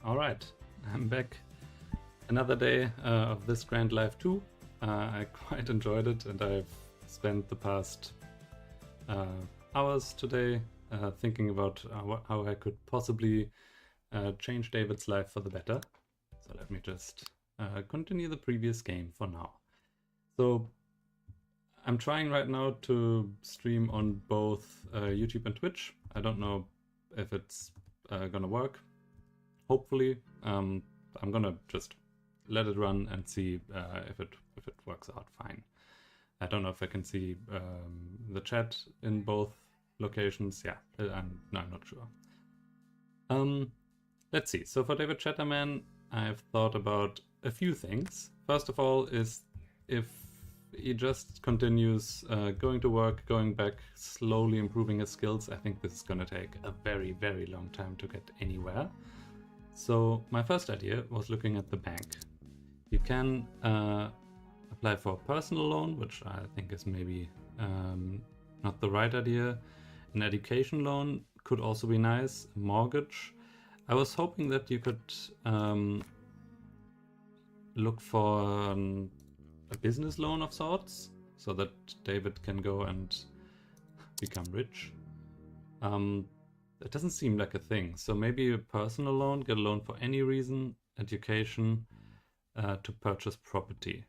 Alright, I'm back. Another day of this Grand Life 2. I quite enjoyed it, and I've spent the past hours today thinking about how I could possibly change David's life for the better. So let me just continue the previous game for now. So I'm trying right now to stream on both YouTube and Twitch. I don't know if it's gonna work. Hopefully, I'm gonna just let it run and see if it works out fine. I don't know if I can see the chat in both locations. Yeah, I'm not sure. Let's see. So for David Chatterman, I've thought about a few things. First of all is if he just continues going to work, going back, slowly improving his skills, I think this is going to take a very, very long time to get anywhere. So my first idea was looking at the bank. You can apply for a personal loan, which I think is maybe not the right idea. An education loan could also be nice. A mortgage. I was hoping that you could look for a business loan of sorts, so that David can go and become rich. That doesn't seem like a thing. So maybe a personal loan, get a loan for any reason, education, to purchase property.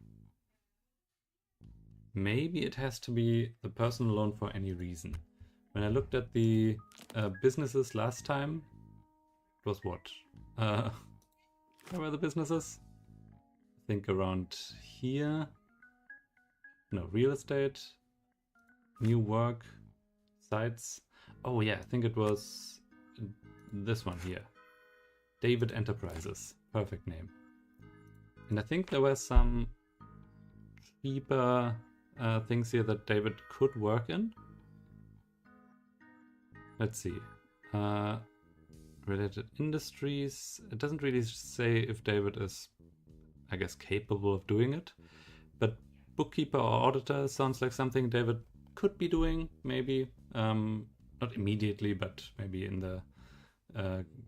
Maybe it has to be the personal loan for any reason. When I looked at the businesses last time, it was what? Where were the businesses? I think around here. No, real estate, new work, sites. Oh yeah, I think it was this one here. David Enterprises. Perfect name. And I think there were some cheaper things here that David could work in. Let's see. Related industries. It doesn't really say if David is, I guess, capable of doing it. But bookkeeper or auditor sounds like something David could be doing, maybe. Not immediately, but maybe in the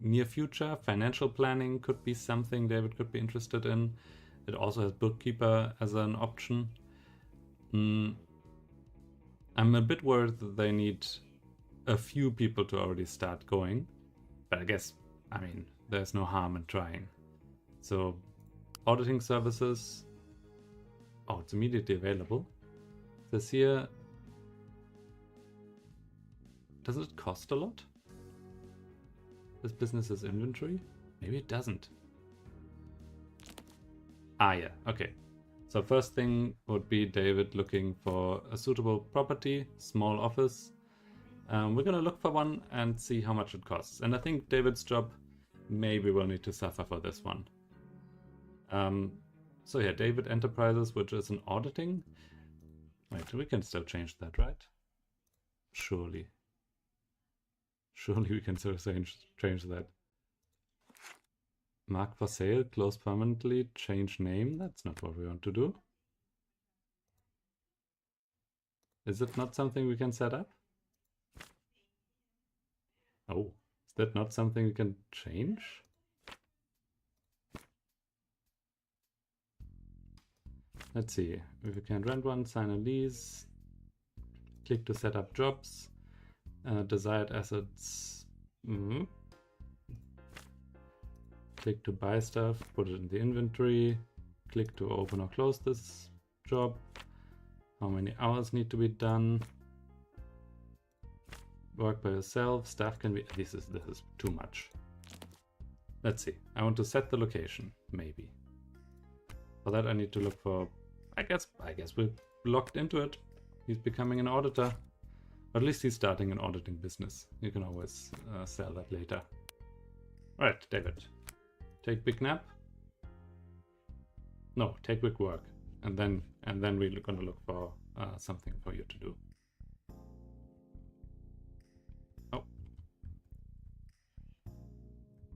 near future. Financial planning could be something David could be interested in. It also has bookkeeper as an option. I'm a bit worried that they need a few people to already start going. But I guess, there's no harm in trying. So, auditing services. Oh, it's immediately available. This here. Doesn't it cost a lot? This business's inventory? Maybe it doesn't. Ah, yeah, okay. So first thing would be David looking for a suitable property, small office. We're gonna look for one and see how much it costs. And I think David's job maybe will need to suffer for this one. So yeah, David Enterprises, which is an auditing. Wait, we can still change that, right? Surely. Surely we can still change that. Mark for sale, close permanently, change name. That's not what we want to do. Is it not something we can set up? Oh, is that not something we can change? Let's see. If we can rent one, sign a lease, click to set up jobs. Desired assets. Click to buy stuff, put it in the inventory. Click to open or close this job. How many hours need to be done? Work by yourself. Staff can be. This is too much. Let's see. I want to set the location. Maybe. For that, I need to look for. I guess we're locked into it. He's becoming an auditor. At least he's starting an auditing business. You can always sell that later. Alright, David. Take big nap. No, take big work. And then we're gonna look for something for you to do. Oh.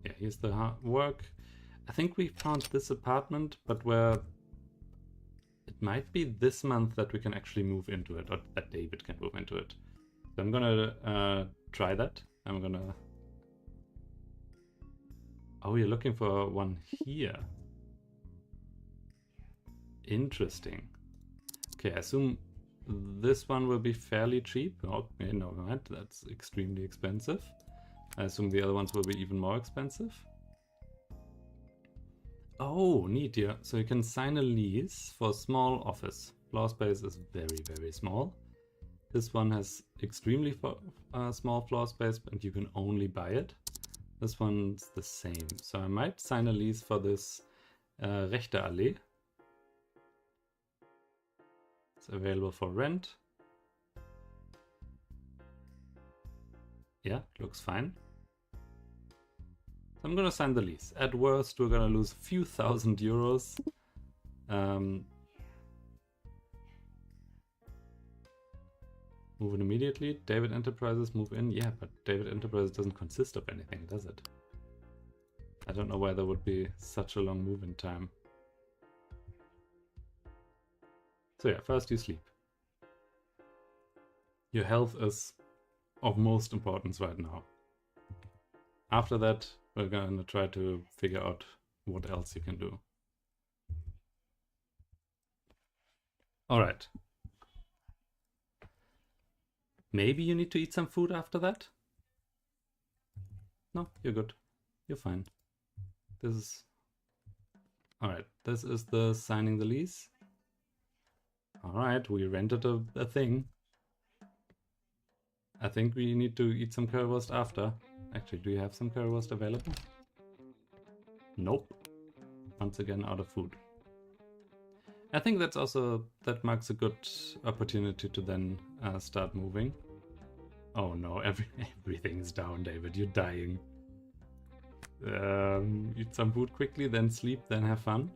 Yeah, here's the work. I think we found this apartment, but where it might be this month that we can actually move into it, or that David can move into it. So I'm gonna try that. I'm gonna Oh, you're looking for one here. Interesting. Okay, I assume this one will be fairly cheap. Okay, no, right, that's extremely expensive. I assume the other ones will be even more expensive. Oh, neat, yeah. So you can sign a lease for a small office. Floor space is very, very small. This one has extremely small floor space, and you can only buy it. This one's the same. So I might sign a lease for this rechte Allee. It's available for rent. Yeah, looks fine. So I'm gonna sign the lease. At worst, we're gonna lose a few thousand euros. Move in immediately. David Enterprises move in. Yeah, but David Enterprises doesn't consist of anything, does it? I don't know why there would be such a long move-in time. So yeah, first you sleep. Your health is of most importance right now. After that, we're gonna try to figure out what else you can do. Alright. Maybe you need to eat some food after that? No, you're good. You're fine. This is... Alright, this is the signing the lease. Alright, we rented a thing. I think we need to eat some currywurst after. Actually, do you have some currywurst available? Nope. Once again, out of food. I think that's also, that marks a good opportunity to then start moving. Oh no, everything is down, David. You're dying. Eat some food quickly, then sleep, then have fun.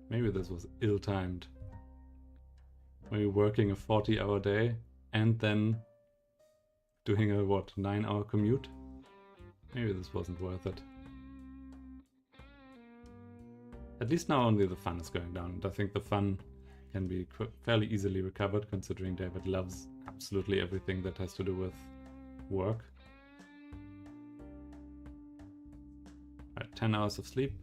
Maybe this was ill-timed. Maybe working a 40-hour day and then doing a, what, 9-hour commute? Maybe this wasn't worth it. At least now only the fun is going down, and I think the fun can be fairly easily recovered, considering David loves absolutely everything that has to do with work. Right, 10 hours of sleep.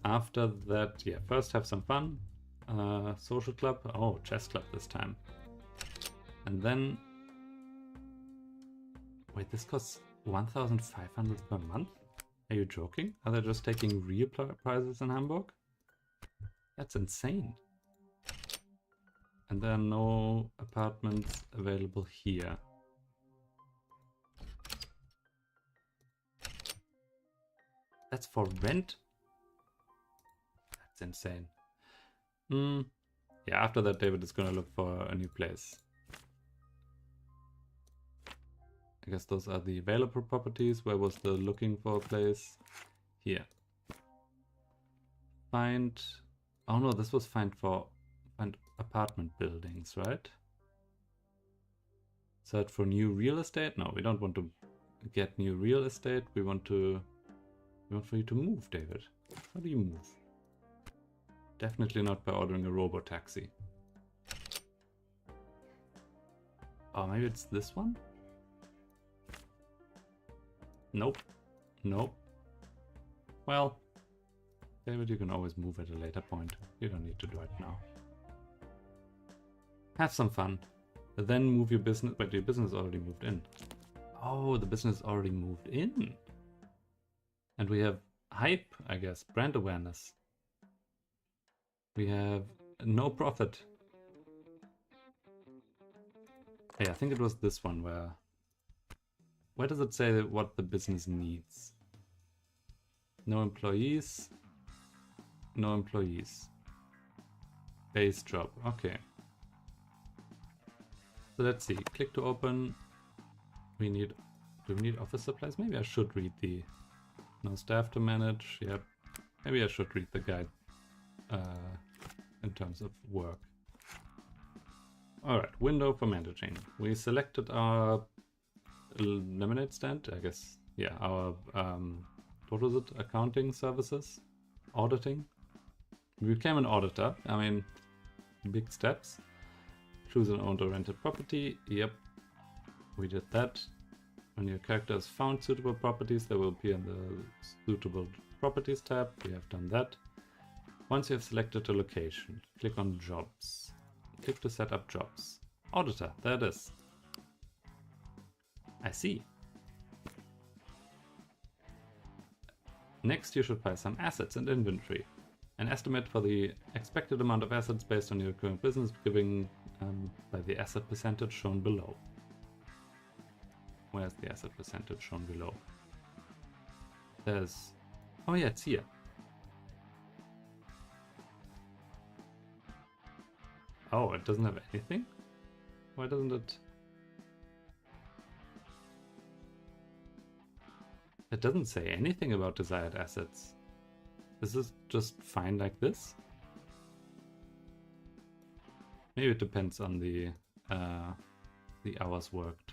After that, yeah, first have some fun. Social club. Oh, chess club this time. And then... Wait, this costs 1,500 per month? Are you joking? Are they just taking real prizes in Hamburg? That's insane. And there are no apartments available here. That's for rent? That's insane. Yeah, after that, David is gonna look for a new place. I guess those are the available properties. Where was the looking for a place? Here. Find... Oh no, this was find apartment buildings, right? Search for new real estate? No, we don't want to get new real estate. We want for you to move, David. How do you move? Definitely not by ordering a robo-taxi. Oh, maybe it's this one? Nope. Nope. Well, David, you can always move at a later point. You don't need to do it now. Have some fun. Then move your business. Wait, your business already moved in. Oh, the business already moved in. And we have hype, I guess. Brand awareness. We have no profit. Hey, I think it was this one where... Where does it say what the business needs? No employees. No employees. Base job. Okay. So let's see. Click to open. Do we need office supplies? Maybe I should read the... No staff to manage. Yep. Maybe I should read the guide in terms of work. Alright, window for managing. We selected our lemonade stand, I guess. Yeah, our what was it? Accounting services? Auditing? We became an auditor. I mean, big steps. Choose an owned or rented property. Yep, we did that. When your character has found suitable properties, they will appear in the suitable properties tab. We have done that. Once you have selected a location, click on jobs. Click to set up jobs. Auditor, there it is. I see. Next, you should buy some assets and inventory. An estimate for the expected amount of assets based on your current business given by the asset percentage shown below. Where's the asset percentage shown below? There's... oh yeah, it's here. Oh, it doesn't have anything? Why doesn't it... it doesn't say anything about desired assets. Is this just fine like this? Maybe it depends on the hours worked.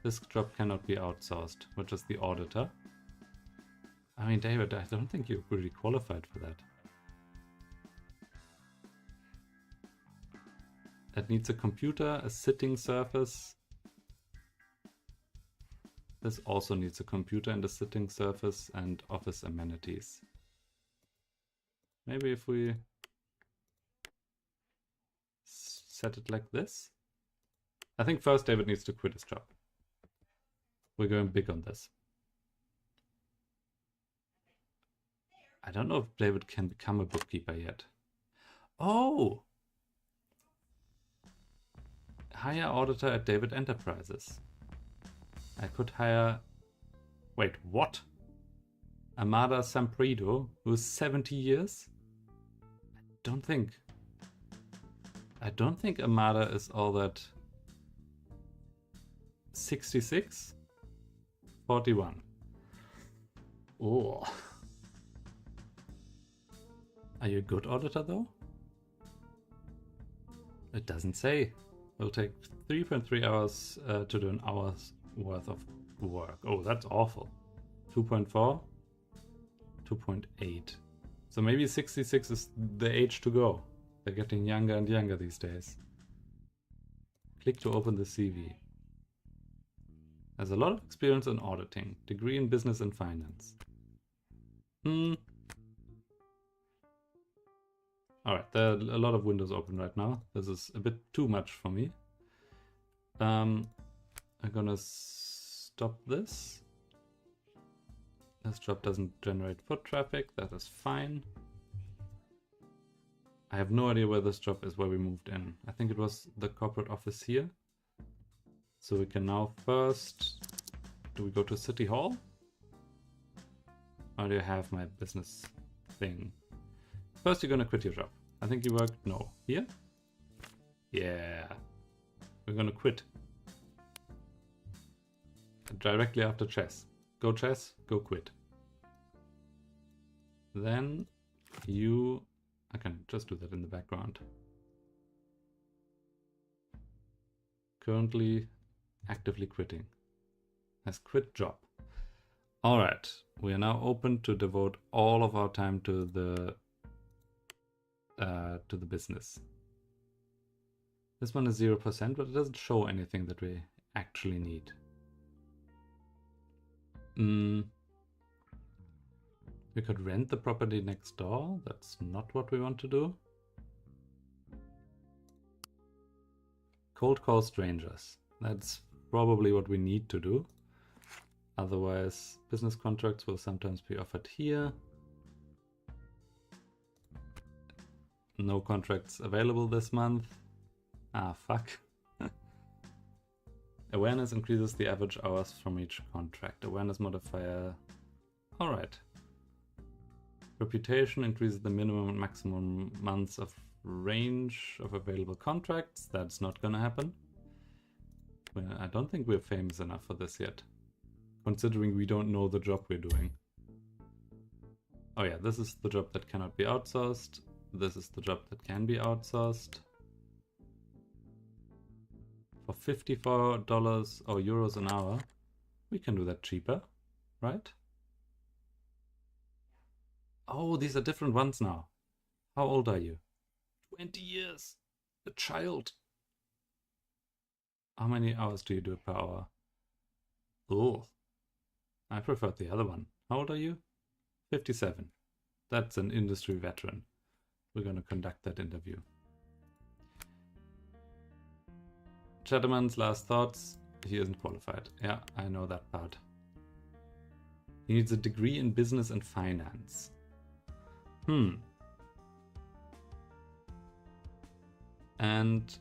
This job cannot be outsourced, which is the auditor. I mean, David, I don't think you're really qualified for that. It needs a computer, a sitting surface. This also needs a computer and a sitting surface and office amenities. Maybe if we set it like this. I think first David needs to quit his job. We're going big on this. I don't know if David can become a bookkeeper yet. Oh! Hire auditor at David Enterprises. I could hire... wait, what? Amada Samprido, who's 70 years? I don't think Amada is all that... 66? 41. Oh. Are you a good auditor though? It doesn't say. It'll take 3.3 hours to do an hour's worth of work. Oh, that's awful. 2.4? 2.8. So maybe 66 is the age to go. They're getting younger and younger these days. Click to open the CV. Has a lot of experience in auditing. Degree in business and finance. Alright, there are a lot of windows open right now. This is a bit too much for me. I'm gonna stop this. This job doesn't generate foot traffic. That is fine. I have no idea where this job is, where we moved in. I think it was the corporate office here. So we can now first... do we go to City Hall? Or do you have my business thing? First you're gonna quit your job. I think you worked... no. Here? Yeah. We're gonna quit. Directly after chess. Go chess, go quit. Then you... I can just do that in the background. Currently actively quitting. Has quit job. Alright, we are now open to devote all of our time to the business. This one is 0%, but it doesn't show anything that we actually need. We could rent the property next door. That's not what we want to do. Cold call strangers. That's probably what we need to do. Otherwise, business contracts will sometimes be offered here. No contracts available this month. Ah, fuck. Awareness increases the average hours from each contract. Awareness modifier. Alright. Reputation increases the minimum and maximum months of range of available contracts. That's not gonna happen. I don't think we're famous enough for this yet. Considering we don't know the job we're doing. Oh yeah, this is the job that cannot be outsourced. This is the job that can be outsourced. For $54 or euros an hour, we can do that cheaper, right? Oh, these are different ones now. How old are you? 20 years. A child. How many hours do you do per hour? Oh, I preferred the other one. How old are you? 57. That's an industry veteran. We're going to conduct that interview. Chatterman's last thoughts. He isn't qualified. Yeah, I know that part. He needs a degree in business and finance. And,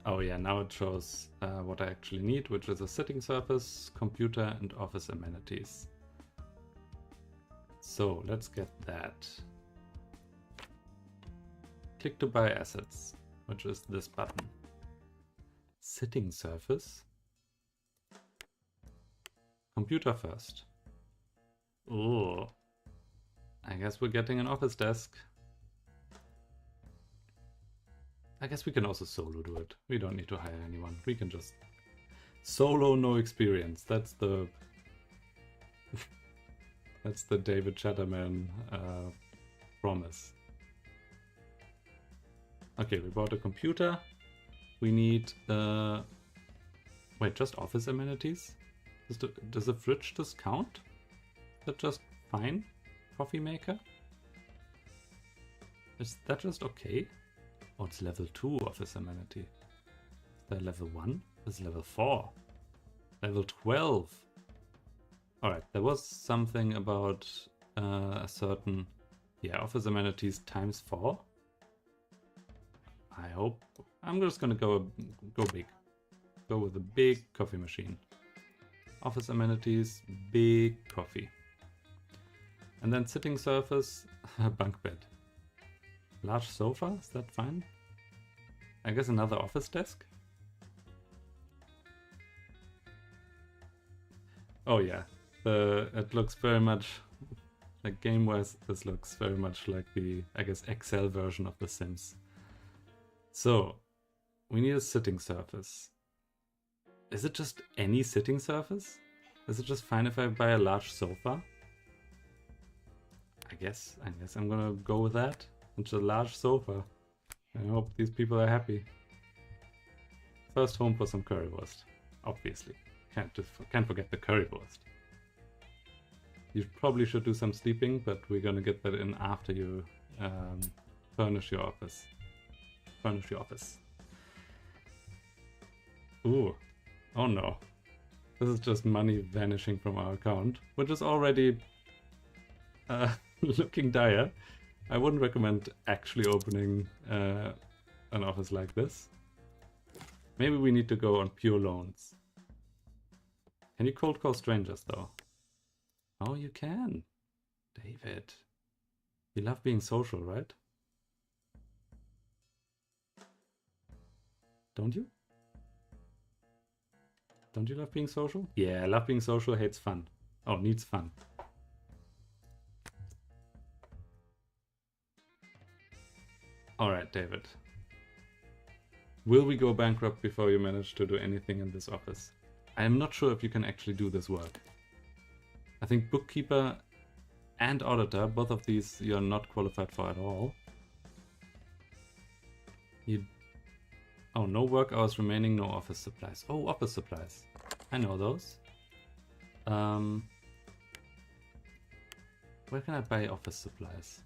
oh yeah, now it shows what I actually need, which is a sitting surface, computer, and office amenities. So let's get that. Click to buy assets, which is this button. Sitting surface. Computer first. Oh, I guess we're getting an office desk. I guess we can also solo do it. We don't need to hire anyone. We can just solo, no experience. That's the that's the David Chatterman promise. Okay, we bought a computer. We need wait, just office amenities? Does the fridge just count? Is that just fine? Coffee maker? Is that just okay? Oh, it's level 2 office amenity. Is that level 1? This is level 4. Level 12. Alright, there was something about a certain... Yeah, office amenities times 4. I hope... I'm just gonna go big. Go with a big coffee machine. Office amenities, big coffee. And then sitting surface, bunk bed. Large sofa, is that fine? I guess another office desk? Oh yeah, it looks very much, like game-wise, this looks very much like the, I guess, Excel version of The Sims. So, we need a sitting surface. Is it just any sitting surface? Is it just fine if I buy a large sofa? I guess I'm gonna go with that. It's a large sofa. I hope these people are happy. First home for some currywurst, obviously. Can't forget the currywurst. You probably should do some sleeping, but we're gonna get that in after you furnish your office. Furnish your office. Ooh, oh no. This is just money vanishing from our account, which is already looking dire. I wouldn't recommend actually opening an office like this. Maybe we need to go on pure loans. Can you cold call strangers though? Oh, you can. David. You love being social, right? Don't you? Don't you love being social? Yeah, love being social, hates fun. Oh, needs fun. Alright, David. Will we go bankrupt before you manage to do anything in this office? I am not sure if you can actually do this work. I think bookkeeper and auditor, both of these you're not qualified for at all. Oh, no work hours remaining, no office supplies. Oh, office supplies. I know those. Where can I buy office supplies?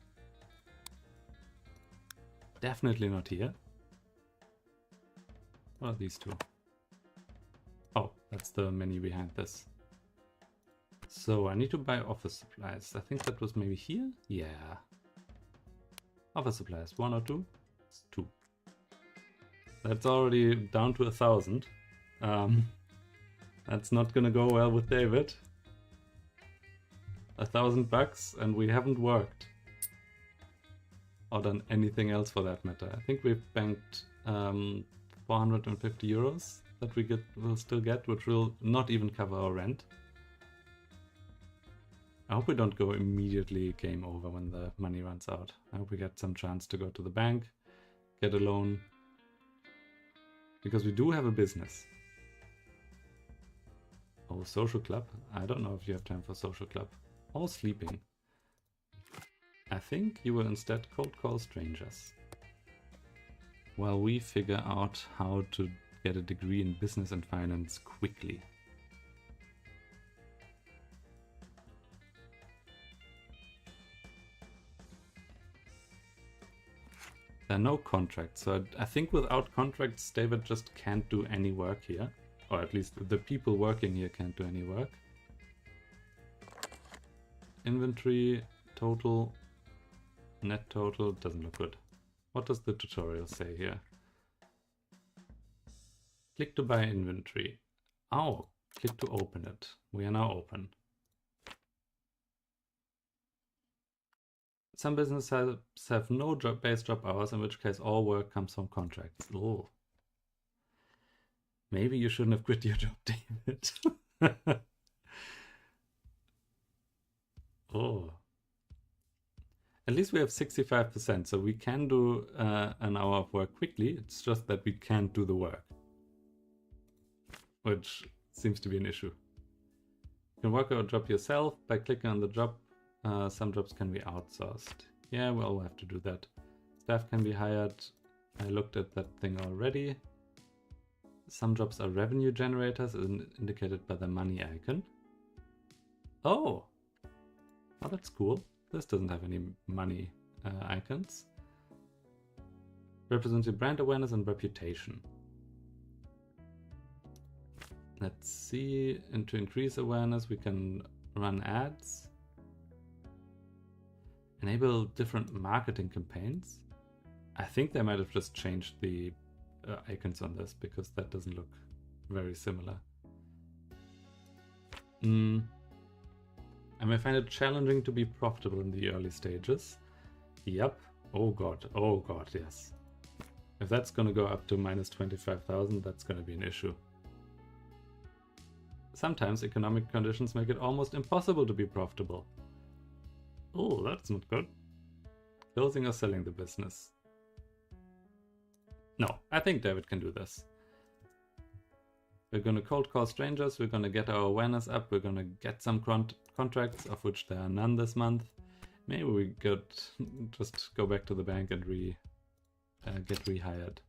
Definitely not here. What are these two? Oh, that's the menu behind this. So I need to buy office supplies. I think that was maybe here? Yeah. Office supplies, 1 or 2? It's 2. That's already down to 1,000. That's not gonna go well with David. $1,000 and we haven't worked. Or done anything else for that matter. I think we've banked 450 euros that we'll still get, which will not even cover our rent. I hope we don't go immediately game over when the money runs out. I hope we get some chance to go to the bank, get a loan. Because we do have a business. Oh, social club? I don't know if you have time for social club. Or sleeping. I think you will instead cold call strangers. While we figure out how to get a degree in business and finance quickly. There are no contracts, so I think without contracts David just can't do any work here. Or at least the people working here can't do any work. Inventory, total, net total, doesn't look good. What does the tutorial say here? Click to buy inventory. Oh, click to open it. We are now open. Some businesses have no base job hours, in which case all work comes from contracts. Oh. Maybe you shouldn't have quit your job, David. Oh. At least we have 65%, so we can do an hour of work quickly. It's just that we can't do the work, which seems to be an issue. You can work a job yourself by clicking on the job. Some jobs can be outsourced. Yeah, we'll have to do that. Staff can be hired. I looked at that thing already. Some jobs are revenue generators, indicated by the money icon. Oh! Oh, that's cool. This doesn't have any money icons. Represents your brand awareness and reputation. Let's see. And to increase awareness, we can run ads. Enable different marketing campaigns. I think they might have just changed the icons on this because that doesn't look very similar. I may find it challenging to be profitable in the early stages. Yep. Oh god, yes. If that's gonna go up to minus 25,000, that's gonna be an issue. Sometimes economic conditions make it almost impossible to be profitable. Oh, that's not good. Closing or selling the business. No, I think David can do this. We're gonna cold call strangers, we're gonna get our awareness up, we're gonna get some contracts, of which there are none this month. Maybe we could just go back to the bank and get rehired.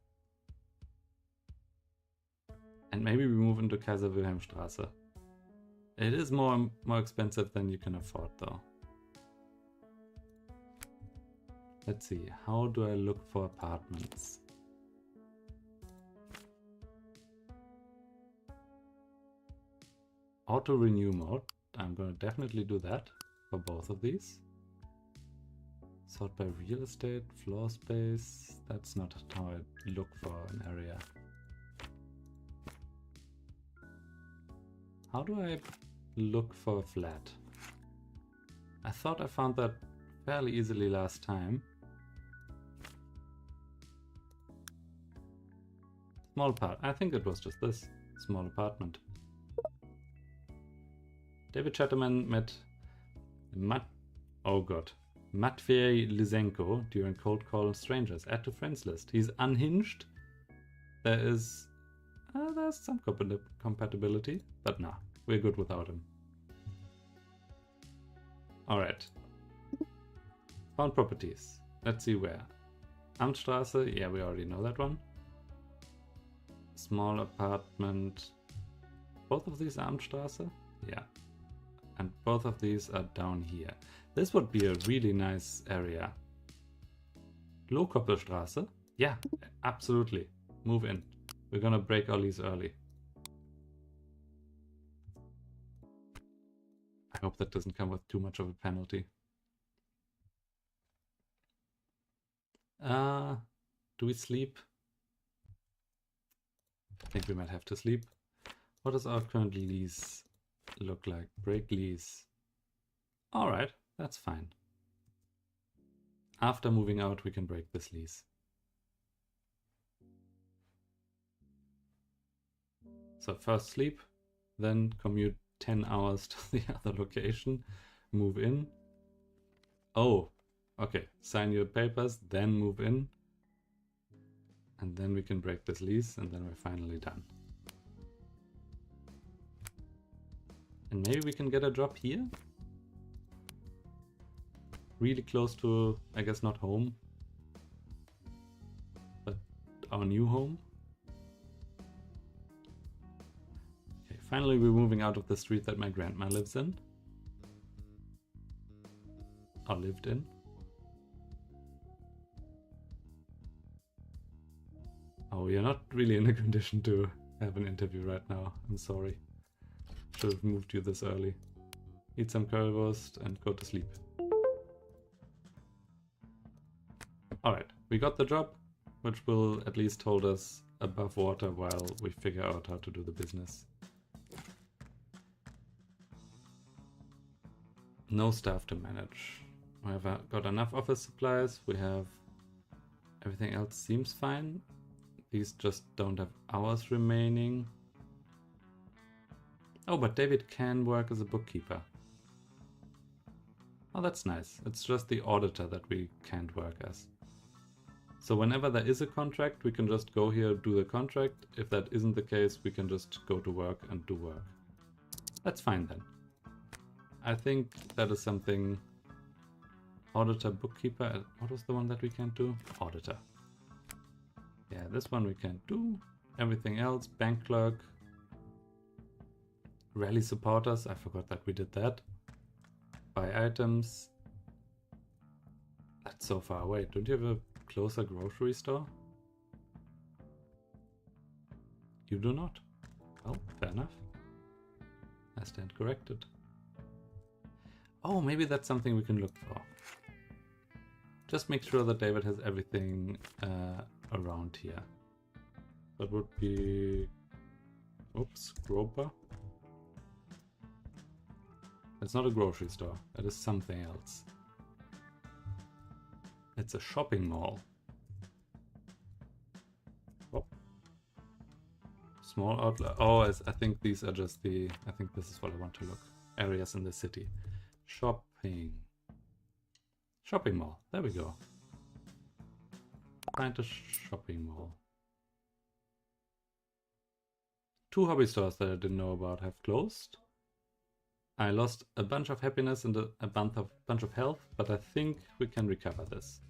And maybe we move into Kaiser Wilhelmstraße. It is more expensive than you can afford though. Let's see, how do I look for apartments? Auto renew mode. I'm going to definitely do that for both of these. Sort by real estate, floor space. That's not how I look for an area. How do I look for a flat? I thought I found that fairly easily last time. Small part. I think it was just this small apartment. David Chatterman met Matvey Lysenko during cold call strangers. Add to friends list. He's unhinged. There's some compatibility, but nah, we're good without him. Alright. Found properties. Let's see where. Amtstraße, yeah, we already know that one. Small apartment. Both of these are Amtstraße? Yeah. And both of these are down here. This would be a really nice area. Lohkoppelstraße? Yeah, absolutely. Move in. We're gonna break our lease early. I hope that doesn't come with too much of a penalty. Do we sleep? I think we might have to sleep. What does our current lease look like? Break lease. Alright, that's fine. After moving out, we can break this lease. So first sleep, then commute 10 hours to the other location, move in. Oh, okay, sign your papers, then move in. And then we can break this lease, and then we're finally done. And maybe we can get a job here? Really close to, I guess not home, but our new home. Okay, finally we're moving out of the street that my grandma lives in. Or lived in. Oh, you're not really in a condition to have an interview right now. I'm sorry. Should have moved you this early. Eat some currywurst and go to sleep. Alright, we got the job, which will at least hold us above water while we figure out how to do the business. No staff to manage. We have got enough office supplies. We have... everything else seems fine. These just don't have hours remaining. Oh, but David can work as a bookkeeper. Oh, that's nice. It's just the auditor that we can't work as. So whenever there is a contract, we can just go here, do the contract. If that isn't the case, we can just go to work and do work. That's fine then. I think that is something... Auditor, bookkeeper, what was the one that we can't do? Auditor. Yeah, this one we can't do. Everything else, bank clerk. Rally supporters, I forgot that we did that. Buy items. That's so far away. Don't you have a closer grocery store? You do not. Well, fair enough. I stand corrected. Oh, maybe that's something we can look for. Just make sure that David has everything around here. That would be... oops, Groper. It's not a grocery store. That is something else. It's a shopping mall. Oh. Small outlet. Oh, I think these are just the... I think this is what I want to look. Areas in the city. Shopping. Shopping mall. There we go. Find a shopping mall. 2 hobby stores that I didn't know about have closed. I lost a bunch of happiness and a bunch of health, but I think we can recover this.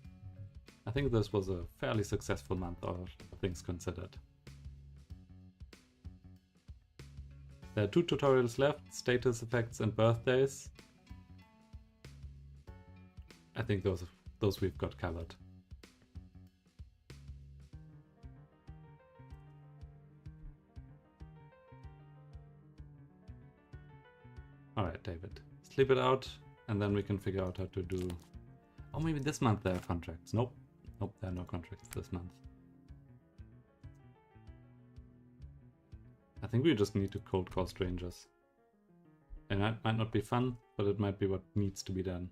I think this was a fairly successful month, all things considered. There are 2 tutorials left, status effects and birthdays. I think those we've got covered. Alright, David. Sleep it out, and then we can figure out how to do... Oh, maybe this month there are contracts. Nope. Nope, there are no contracts this month. I think we just need to cold call strangers. And that might not be fun, but it might be what needs to be done.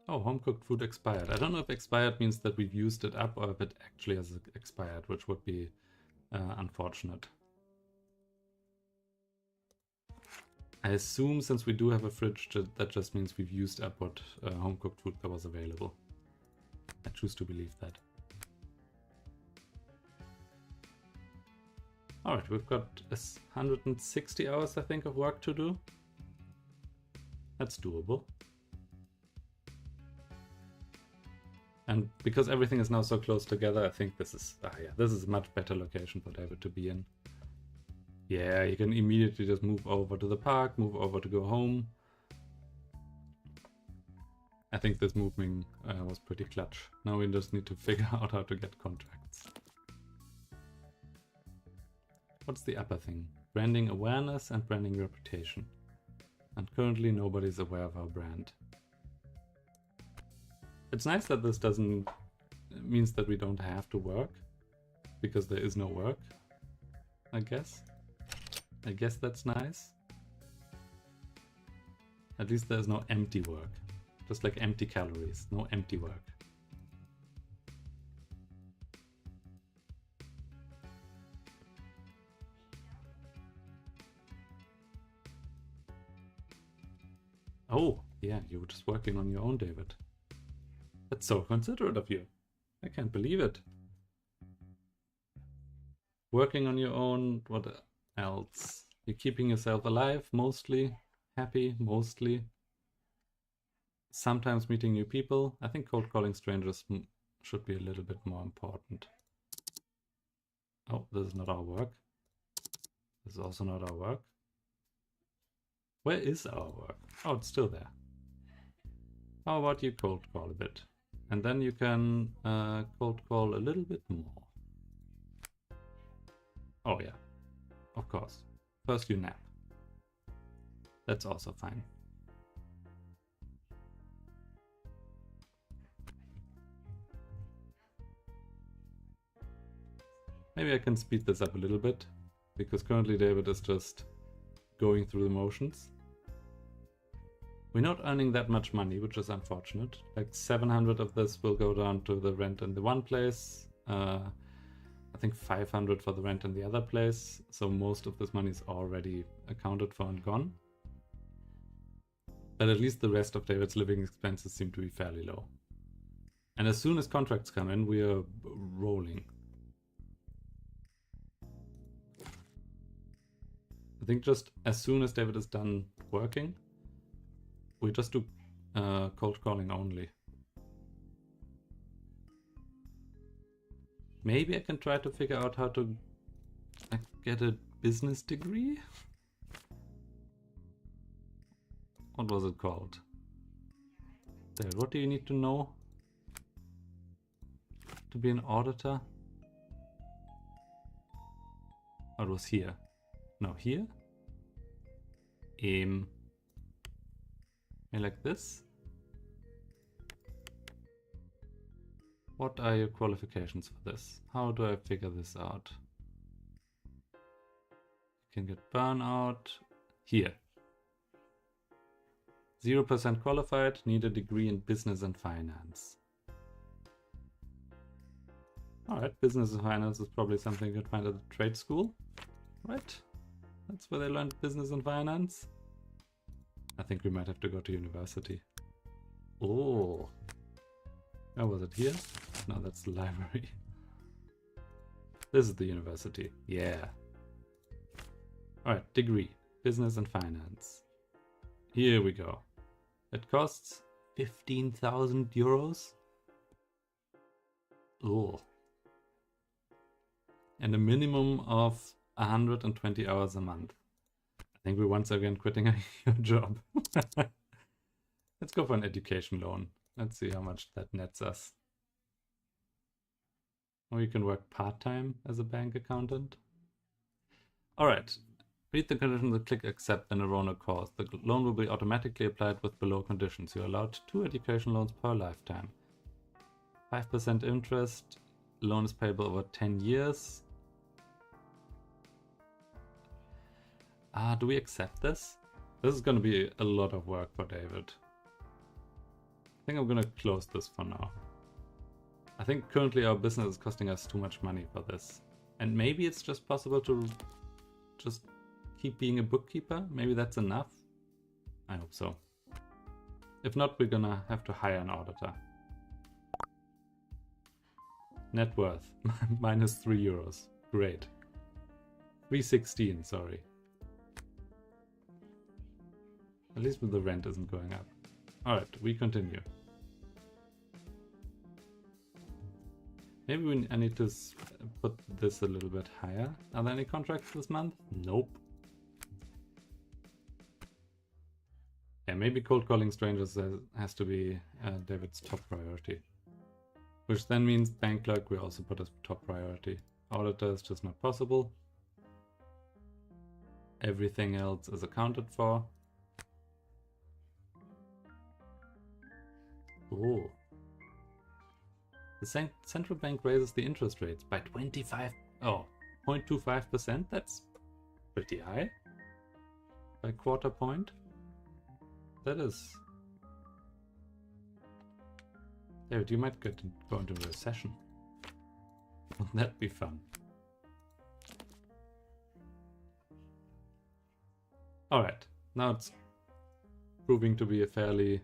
Oh, home-cooked food expired. I don't know if expired means that we've used it up or if it actually has expired, which would be unfortunate. I assume since we do have a fridge, that just means we've used up what home-cooked food that was available. I choose to believe that. Alright, we've got 160 hours, I think, of work to do. That's doable. And because everything is now so close together, I think this is this is a much better location for David to be in. Yeah, you can immediately just move over to the park, move over to go home. I think this moving was pretty clutch. Now we just need to figure out how to get contracts. What's the upper thing? Branding awareness and branding reputation. And currently nobody's aware of our brand. It's nice that this doesn't means that we don't have to work, because there is no work, I guess. I guess that's nice. At least there's no empty work. Just like empty calories, no empty work. Oh, yeah, you were just working on your own, David. That's so considerate of you. I can't believe it. Working on your own, what else? You're keeping yourself alive, mostly. Happy, mostly. Sometimes meeting new people. I think cold calling strangers should be a little bit more important. Oh, this is not our work. This is also not our work. Where is our work? Oh, it's still there. How about you cold call a bit? And then you can cold call a little bit more. Oh yeah, of course. First you nap. That's also fine. Maybe I can speed this up a little bit, because currently David is just going through the motions. We're not earning that much money, which is unfortunate. Like 700 of this will go down to the rent in the one place. I think 500 for the rent in the other place. So most of this money is already accounted for and gone. But at least the rest of David's living expenses seem to be fairly low. And as soon as contracts come in, we are rolling. I think just as soon as David is done working, we just do cold calling only. Maybe I can try to figure out how to get a business degree? What was it called? David, what do you need to know to be an auditor? Oh, it was here. No, here? Maybe like this? What are your qualifications for this? How do I figure this out? You can get burnout. Here. 0% qualified, need a degree in business and finance. Alright, business and finance is probably something you could find at a trade school, right? That's where they learned business and finance. I think we might have to go to university. Oh. Oh, was it here? No, that's the library. This is the university. Yeah. Alright, degree. Business and finance. Here we go. It costs 15,000 euros. Oh. And a minimum of 120 hours a month. I think we're once again quitting your job. Let's go for an education loan. Let's see how much that nets us. Or you can work part-time as a bank accountant. Alright. Read the conditions and click accept in a loan course. The loan will be automatically applied with below conditions. You're allowed 2 education loans per lifetime. 5% interest. Loan is payable over 10 years. Do we accept this? This is going to be a lot of work for David. I think I'm going to close this for now. I think currently our business is costing us too much money for this. And maybe it's just possible to just keep being a bookkeeper. Maybe that's enough. I hope so. If not, we're gonna have to hire an auditor. Net worth, minus 3 euros. Great. 316, sorry. At least the rent isn't going up. Alright, we continue. Maybe I need to put this a little bit higher. Are there any contracts this month? Nope. Yeah, maybe cold calling strangers has to be David's top priority. Which then means bank clerk we also put as top priority. Auditor is just not possible. Everything else is accounted for. Oh. The central bank raises the interest rates by 0.25%. That's pretty high. By quarter point. That is... David, you might go into a recession. Wouldn't that be fun? Alright, now it's proving to be a fairly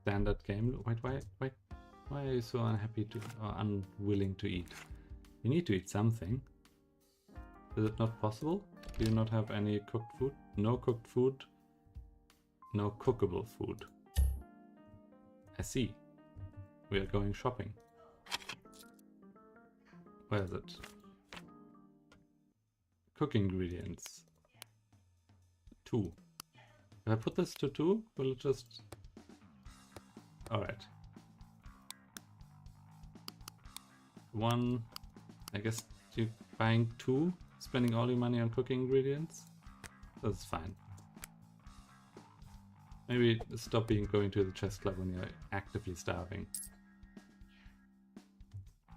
standard game. Wait, why are you so unhappy or unwilling to eat? You need to eat something. Is it not possible? Do you not have any cooked food? No cooked food. No cookable food. I see. We are going shopping. Where is it? Cooking ingredients. 2. If I put this to 2, will it just... Alright. One, I guess you're buying 2, spending all your money on cooking ingredients. That's fine. Maybe stop going to the chess club when you're actively starving.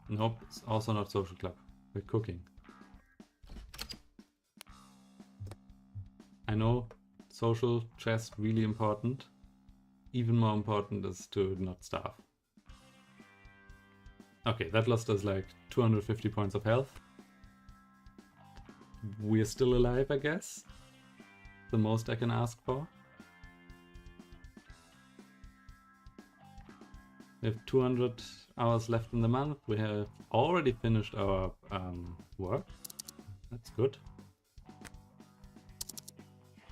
Nope, it's also not social club. We're cooking. I know, social, chess, really important. Even more important is to not starve. Okay, that lost us like 250 points of health. We're still alive, I guess. The most I can ask for. We have 200 hours left in the month. We have already finished our work. That's good.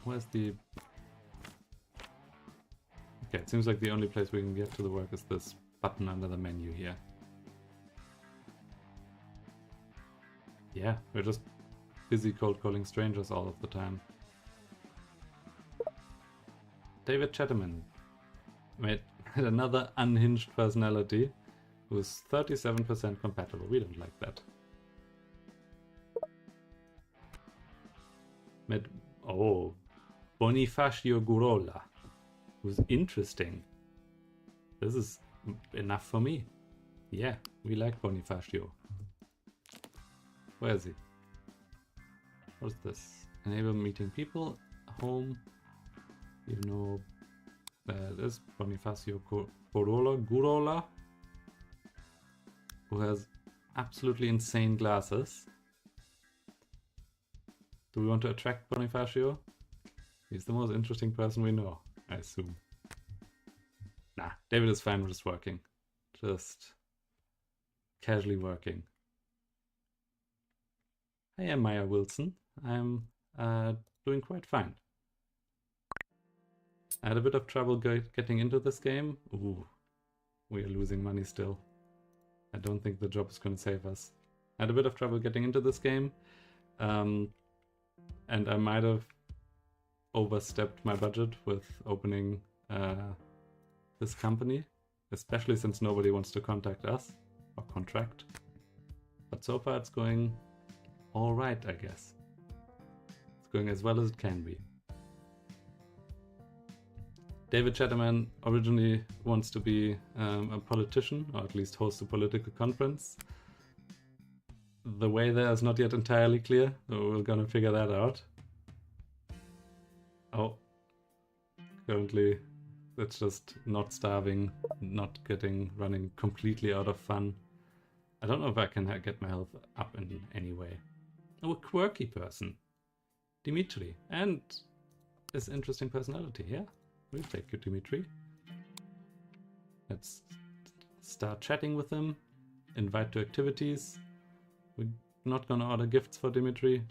Where's the... Okay, it seems like the only place we can get to the work is this button under the menu here. Yeah, we're just busy cold calling strangers all of the time. David Chatterman made another unhinged personality who's 37% compatible. We don't like that. Met Bonifacio Gurola, who's interesting. This is enough for me. Yeah, we like Bonifacio. Where is he? What's this? Enable meeting people. Home. You know, there it is. Bonifacio Gurola, who has absolutely insane glasses. Do we want to attract Bonifacio? He's the most interesting person we know, I assume. Nah, David is fine with just working. Just casually working. I am Maya Wilson. I'm doing quite fine. I had a bit of trouble getting into this game. Ooh, we are losing money still. I don't think the job is going to save us. I had a bit of trouble getting into this game. And I might have overstepped my budget with opening this company. Especially since nobody wants to contact us or contract. But so far it's going alright, I guess. It's going as well as it can be. David Chatterman originally wants to be a politician, or at least host a political conference. The way there is not yet entirely clear, so we're gonna figure that out. Oh, currently it's just not starving, not running completely out of fun. I don't know if I can get my health up in any way. Oh, a quirky person. Dimitri, and this interesting personality, yeah? We'll take you, Dimitri. Let's start chatting with him, invite to activities. We're not gonna order gifts for Dimitri.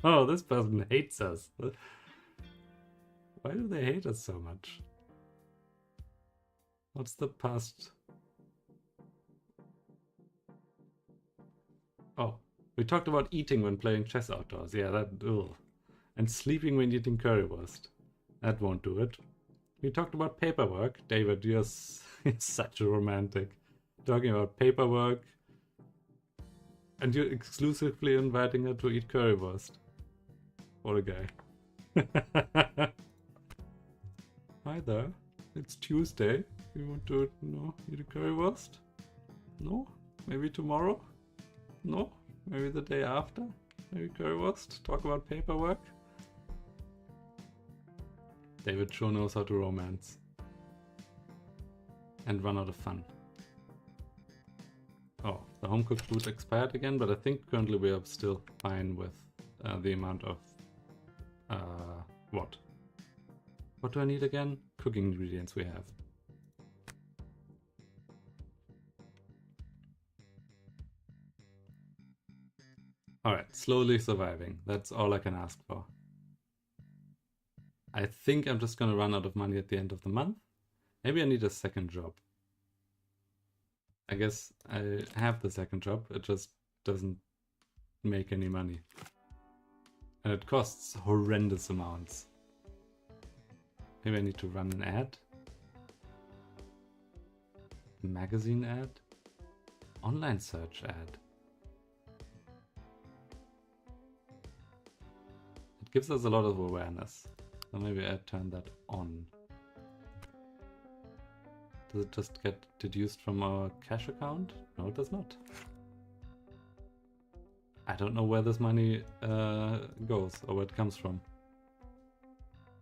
Oh, this person hates us. Why do they hate us so much? What's the past? Oh, we talked about eating when playing chess outdoors. Yeah, that... Ugh. And sleeping when eating currywurst. That won't do it. We talked about paperwork. David, you're such a romantic. Talking about paperwork. And you're exclusively inviting her to eat currywurst. What a guy. Hi there. It's Tuesday. You want to, eat a currywurst? No? Maybe tomorrow? No? Maybe the day after? Maybe currywurst? Talk about paperwork? David sure knows how to romance. And run out of fun. Oh, the home-cooked food expired again, but I think currently we are still fine with the amount of... what? What do I need again? Cooking ingredients we have. Alright, slowly surviving. That's all I can ask for. I think I'm just gonna run out of money at the end of the month. Maybe I need a second job. I guess I have the second job, it just doesn't make any money. And it costs horrendous amounts. Maybe I need to run an ad. Magazine ad. Online search ad. It gives us a lot of awareness. So maybe I turn that on. Does it just get deduced from our cash account? No, it does not. I don't know where this money goes or where it comes from.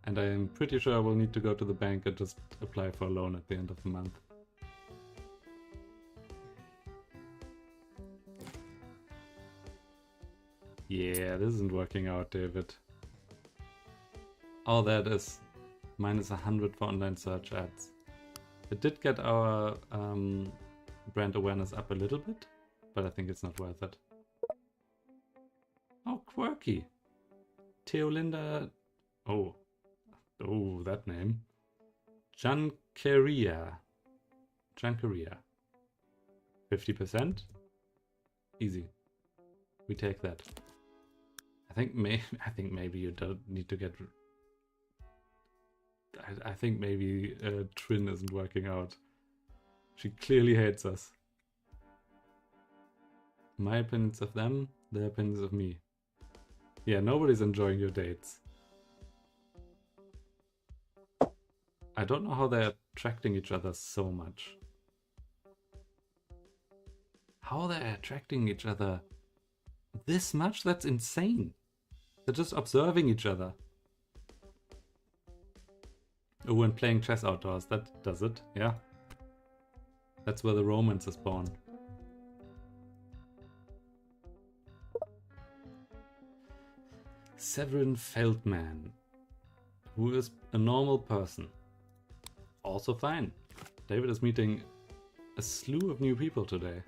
And I am pretty sure I will need to go to the bank and just apply for a loan at the end of the month. Yeah, this isn't working out, David. Oh, that is minus 100 for online search ads. It did get our brand awareness up a little bit, but I think it's not worth it. Oh, quirky. Teolinda. Oh, that name. Jankaria. 50%? Easy. We take that. I think maybe you don't need to get. I think maybe Trin isn't working out. She clearly hates us. My opinions of them, their opinions of me. Yeah, nobody's enjoying your dates. I don't know how they're attracting each other so much. How they're attracting each other this much? That's insane. They're just observing each other. Oh, and playing chess outdoors, that does it, yeah. That's where the romance is born. Severin Feldman, who is a normal person. Also fine. David is meeting a slew of new people today.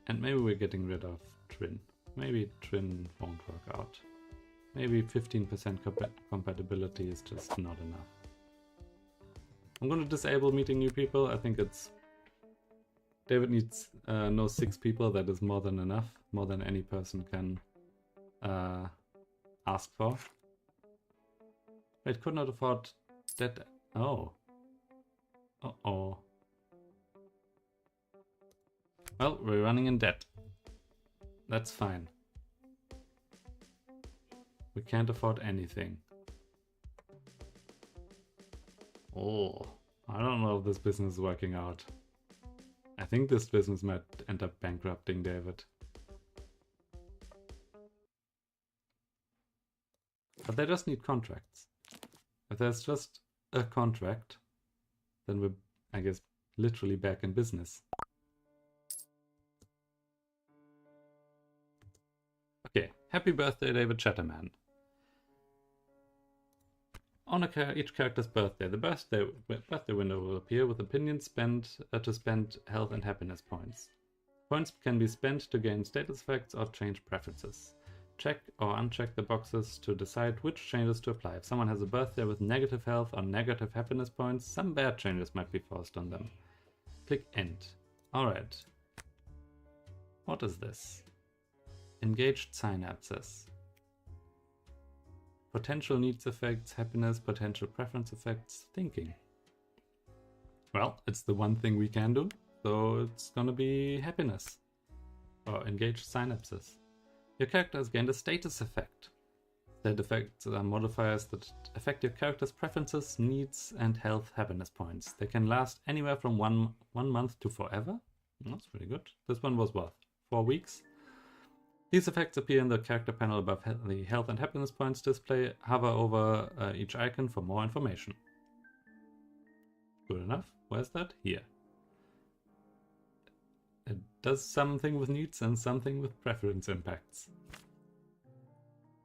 And maybe we're getting rid of Trin. Maybe Trin won't work out. Maybe 15% compatibility is just not enough. I'm going to disable meeting new people. I think it's... David needs no 6 people. That is more than enough. More than any person can ask for. Wait, could not afford that... Oh. Uh-oh. Well, we're running in debt. That's fine. We can't afford anything. Oh, I don't know if this business is working out. I think this business might end up bankrupting David. But they just need contracts. If there's just a contract, then we're, I guess, literally back in business. Okay, happy birthday, David Chatterman. On each character's birthday, the birthday window will appear with opinions spent to spend health and happiness points. Points can be spent to gain status effects or change preferences. Check or uncheck the boxes to decide which changes to apply. If someone has a birthday with negative health or negative happiness points, some bad changes might be forced on them. Click End. Alright. What is this? Engaged synapses. Potential needs effects, happiness, potential preference effects, thinking. Well, it's the one thing we can do, so it's gonna be happiness. Or engaged synapses. Your character has gained a status effect. State effects are modifiers that affect your character's preferences, needs, and health happiness points. They can last anywhere from one month to forever. That's pretty good. This one was what? 4 weeks? These effects appear in the character panel above the health and happiness points display. Hover over each icon for more information. Good enough. Where's that? Here. It does something with needs and something with preference impacts.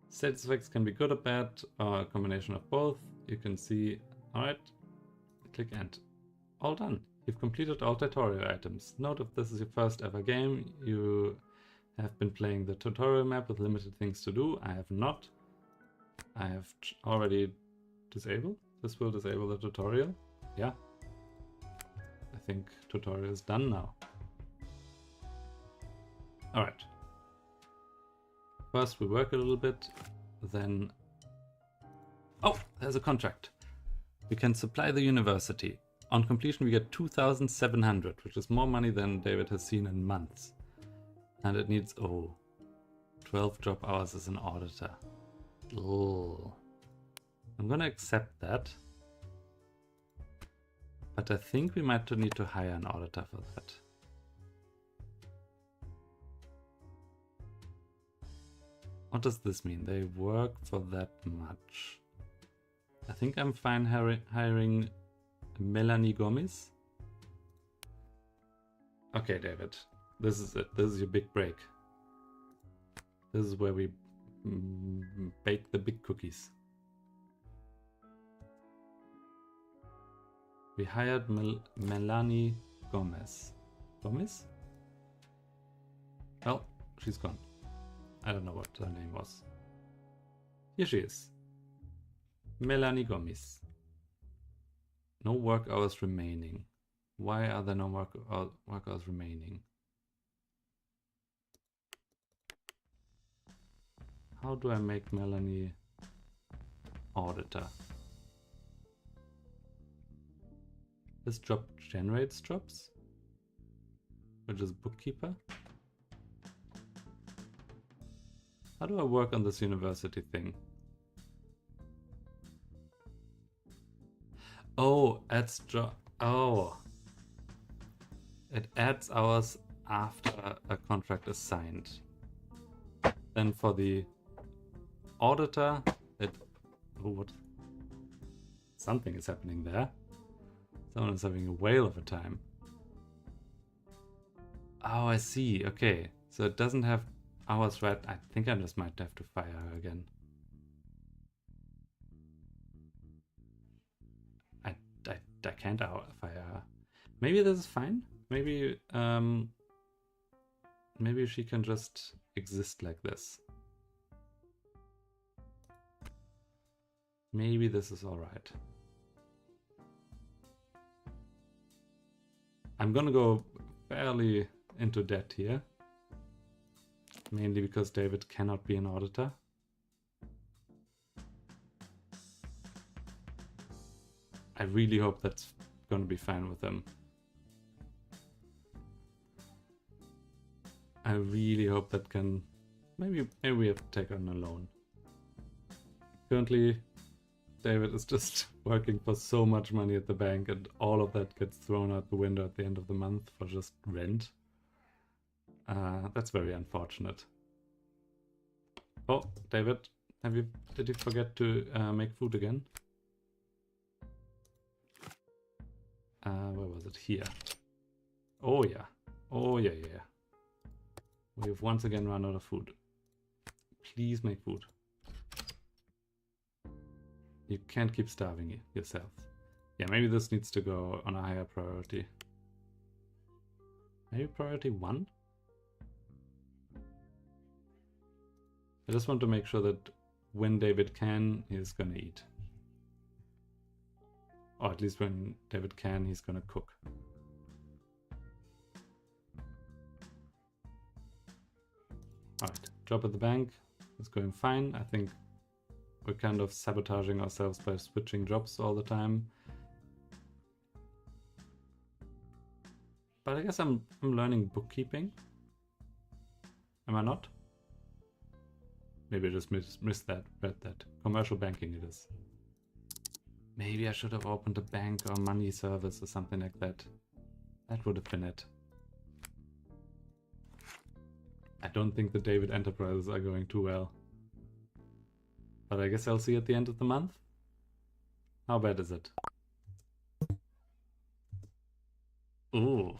Status effects can be good or bad, or a combination of both. You can see... Alright. Click End. All done. You've completed all tutorial items. Note if this is your first ever game, you have been playing the tutorial map with limited things to do. I have not. I have already disabled. This will disable the tutorial. Yeah. I think tutorial is done now. Alright. First we work a little bit, then Oh, there's a contract. We can supply the university. On completion, we get 2,700, which is more money than David has seen in months. And it needs, 12 job hours as an auditor. Oh. I'm gonna accept that. But I think we might need to hire an auditor for that. What does this mean? They work for that much. I think I'm fine hiring Melanie Gomez. Okay, David. This is it. This is your big break. This is where we bake the big cookies. We hired Melanie Gomez. Gomez? Well, she's gone. I don't know what her name was. Here she is. Melanie Gomez. No work hours remaining. Why are there no work hours remaining? How do I make Melanie auditor? This job generates jobs, which is bookkeeper. How do I work on this university thing? Oh, adds job. Oh, it adds hours after a contract is signed. Then for the auditor, it. Oh, what? Something is happening there. Someone is having a whale of a time. Oh, I see. Okay, so it doesn't have hours right. I think I just might have to fire her again. I can't fire her. Maybe this is fine. Maybe maybe she can just exist like this. Maybe this is all right. I'm gonna go fairly into debt here. Mainly because David cannot be an auditor. I really hope that's gonna be fine with him. I really hope that can... Maybe we have to take on a loan. Currently, David is just working for so much money at the bank and all of that gets thrown out the window at the end of the month for just rent. That's very unfortunate. Oh, David, did you forget to make food again? Where was it? Here. Oh yeah. Oh yeah. We've once again run out of food. Please make food. You can't keep starving yourself. Yeah, maybe this needs to go on a higher priority. Maybe priority 1? I just want to make sure that when David can, he's gonna eat. Or at least when David can, he's gonna cook. Alright, job at the bank is going fine. I think we're kind of sabotaging ourselves by switching jobs all the time. But I guess I'm learning bookkeeping. Am I not? Maybe I just missed that, read that. Commercial banking it is. Maybe I should have opened a bank or money service or something like that. That would have been it. I don't think the David Enterprises are going too well. But I guess I'll see at the end of the month. How bad is it? Ooh.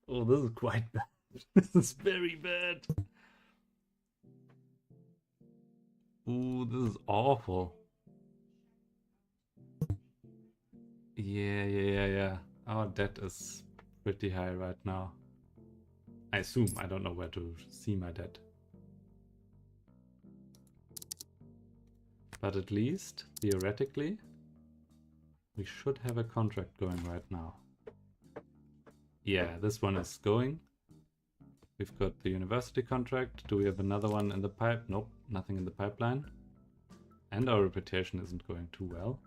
Oh, this is quite bad. This is very bad. Ooh, this is awful. Yeah. Our debt is pretty high right now. I assume. I don't know where to see my debt. But at least, theoretically, we should have a contract going right now. Yeah, this one is going. We've got the university contract. Do we have another one in the pipe? Nope, nothing in the pipeline. And our reputation isn't going too well.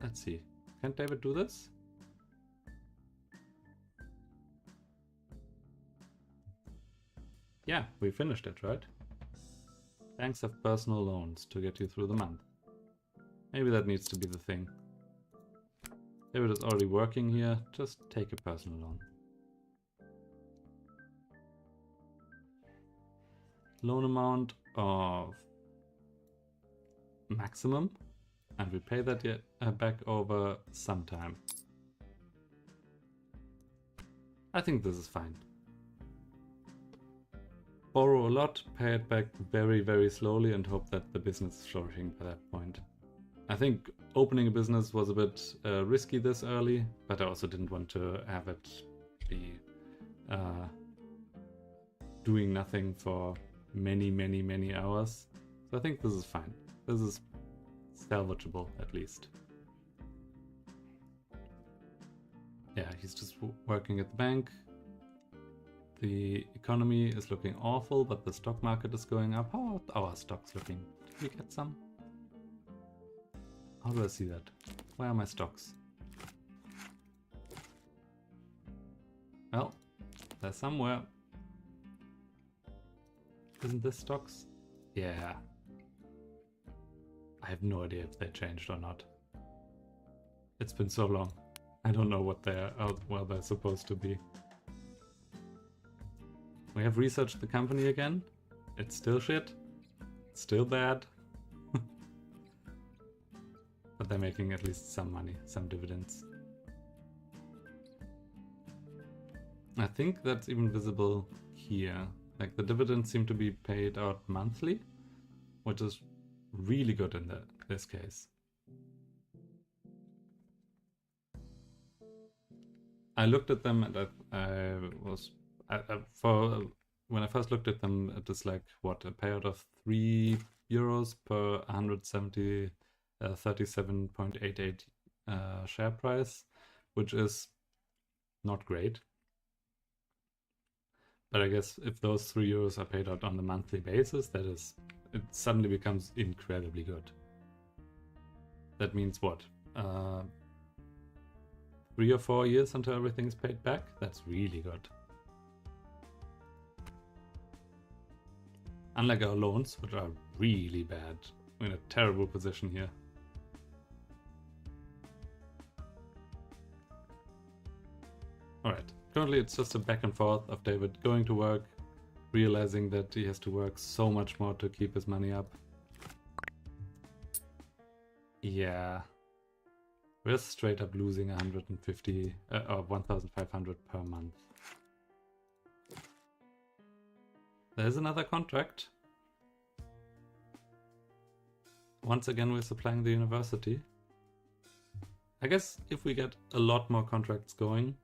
Let's see. Can David do this? Yeah, we finished it, right? Banks have personal loans to get you through the month. Maybe that needs to be the thing. David is already working here. Just take a personal loan. Loan amount of maximum, and we pay that back over some time. I think this is fine. Borrow a lot, pay it back very, very slowly, and hope that the business is flourishing by that point. I think opening a business was a bit risky this early, but I also didn't want to have it be doing nothing for many hours. So I think this is fine. This is salvageable, at least. Yeah, he's just working at the bank. The economy is looking awful, but the stock market is going up. How are our stocks looking? Did we get some? How do I see that? Where are my stocks? Well, they're somewhere. Isn't this stocks? Yeah. I have no idea if they changed or not. It's been so long. I don't know what they're supposed to be. We have researched the company again. It's still shit. It's still bad. But they're making at least some money, some dividends. I think that's even visible here. Like the dividends seem to be paid out monthly, which is really good in this case. I looked at them and when I first looked at them, it was like, what, a payout of €3 per 37.88 share price, which is not great. But I guess if those €3 are paid out on a monthly basis, it suddenly becomes incredibly good. That means what? 3 or 4 years until everything's paid back? That's really good. Unlike our loans, which are really bad. We're in a terrible position here. Alright, currently it's just a back and forth of David going to work, realizing that he has to work so much more to keep his money up. Yeah. We're straight up losing 150 or 1,500 per month. There's another contract. Once again, we're supplying the university. I guess if we get a lot more contracts going,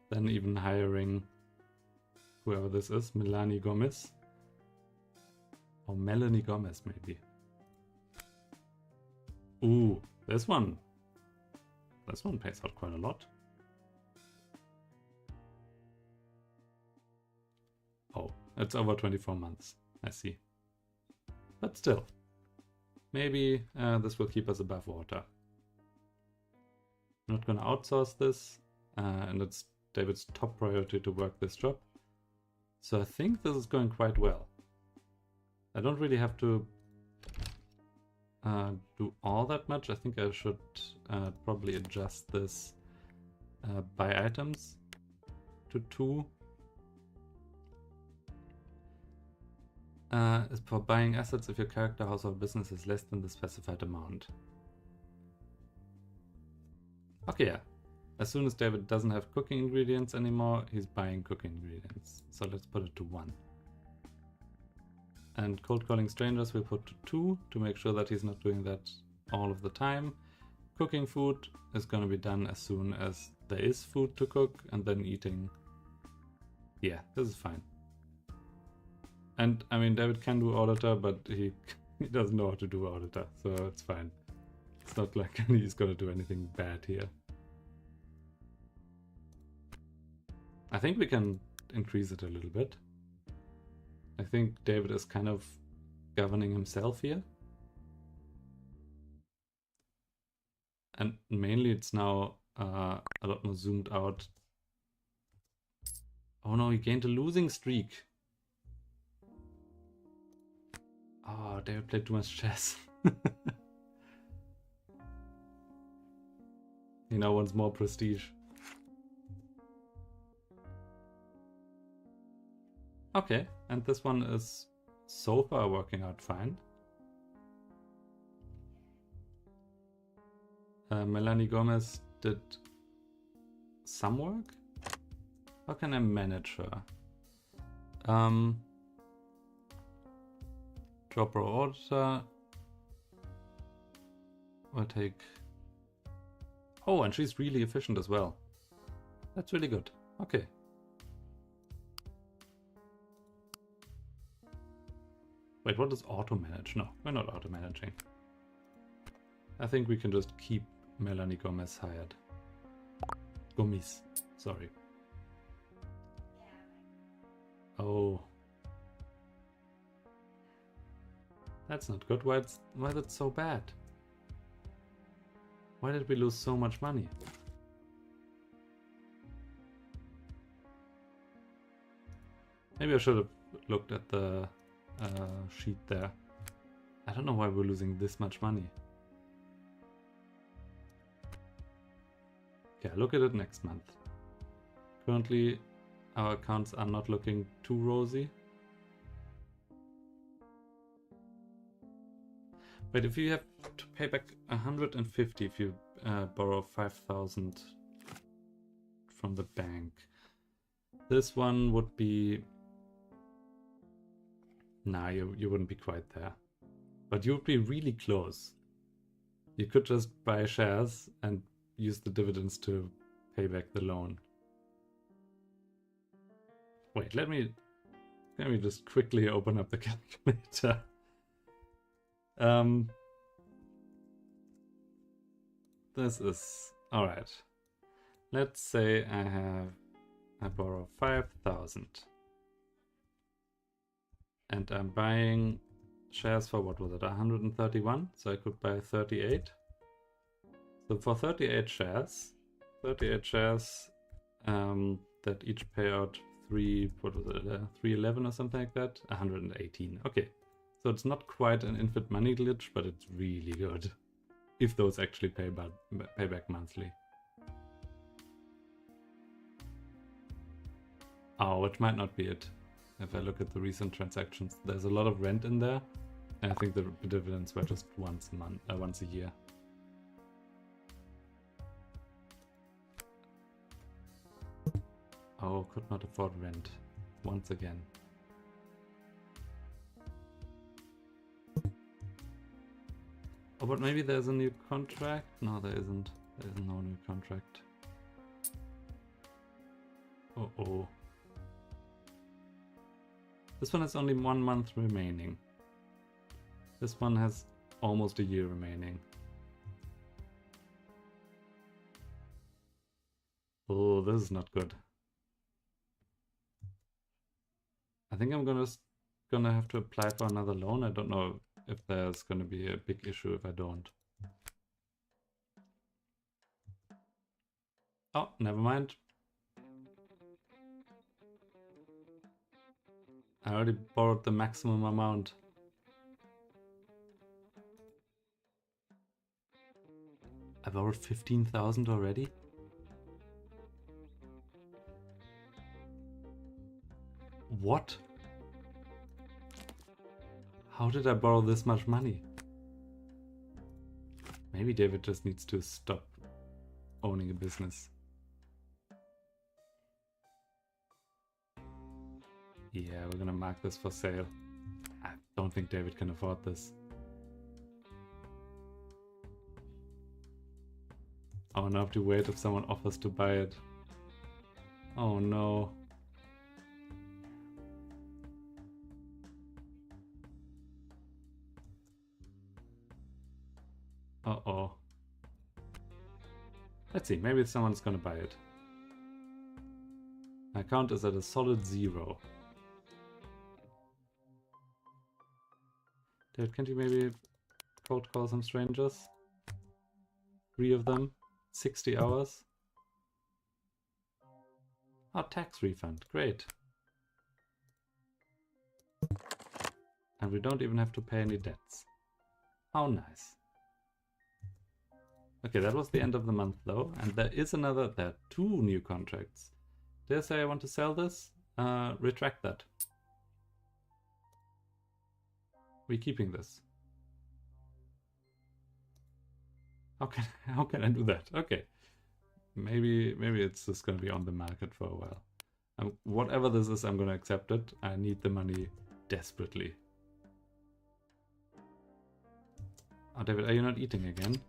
then even hiring whoever this is, Melanie Gomez. Or Melanie Gomez, maybe. Ooh, this one. This one pays out quite a lot. Oh, it's over 24 months. I see. But still. Maybe this will keep us above water. I'm not going to outsource this. And it's David's top priority to work this job. So I think this is going quite well. I don't really have to do all that much. I think I should probably adjust this buy items to 2. Is for buying assets if your character, house, or business is less than the specified amount. Okay, yeah. As soon as David doesn't have cooking ingredients anymore, he's buying cooking ingredients. So let's put it to 1. And cold calling strangers we'll put to 2 to make sure that he's not doing that all of the time. Cooking food is going to be done as soon as there is food to cook, and then eating. Yeah, this is fine. And I mean, David can do auditor, but he doesn't know how to do auditor, so it's fine. It's not like he's going to do anything bad here. I think we can increase it a little bit. I think David is kind of governing himself here. And mainly it's now a lot more zoomed out. Oh no, he gained a losing streak. Oh, David played too much chess. He now wants more prestige. Okay, and this one is so far working out fine. Melanie Gomez did some work. How can I manage her? Drop her order. I'll take... Oh, and she's really efficient as well. That's really good. Okay. Wait, what is auto-manage? No, we're not auto-managing. I think we can just keep Melanie Gomez hired. Gomez, sorry. Oh. That's not good. Why is it so bad? Why did we lose so much money? Maybe I should have looked at the sheet there. I don't know why we're losing this much money. Okay, look at it next month. Currently, our accounts are not looking too rosy. But if you have to pay back 150 if you borrow 5,000 from the bank, this one would be... Nah, you wouldn't be quite there. But you would be really close. You could just buy shares and use the dividends to pay back the loan. Wait, let me just quickly open up the calculator. This is alright. Let's say I borrow 5,000 and I'm buying shares for, what was it, 131, so I could buy 38. So for 38 shares that each pay out 311 or something like that, 118. Okay. So it's not quite an infinite money glitch, but it's really good. If those actually pay back monthly. Oh, it might not be it. If I look at the recent transactions, there's a lot of rent in there. And I think the dividends were just once a year. Oh, could not afford rent. Once again. Oh, but maybe there's a new contract? No, there isn't. There is no new contract. Oh. This one has only 1 month remaining. This one has almost a year remaining. Oh, this is not good. I think I'm gonna have to apply for another loan. I don't know if there's gonna be a big issue if I don't. Oh, never mind. I already borrowed the maximum amount. I borrowed 15,000 already? What? How did I borrow this much money? Maybe David just needs to stop owning a business. Yeah, we're gonna mark this for sale. I don't think David can afford this. Oh, now I have to wait if someone offers to buy it. Oh no. Uh-oh. Let's see, maybe someone's gonna buy it. My account is at a solid 0. Dad, can't you maybe cold call some strangers? 3 of them, 60 hours. Oh, tax refund, great. And we don't even have to pay any debts. How nice. Okay, that was the end of the month though, and there are 2 new contracts. Did I say I want to sell this? Retract that. We're keeping this. How can I do that? Okay. Maybe it's just gonna be on the market for a while. Whatever this is, I'm gonna accept it. I need the money desperately. Oh, David, are you not eating again?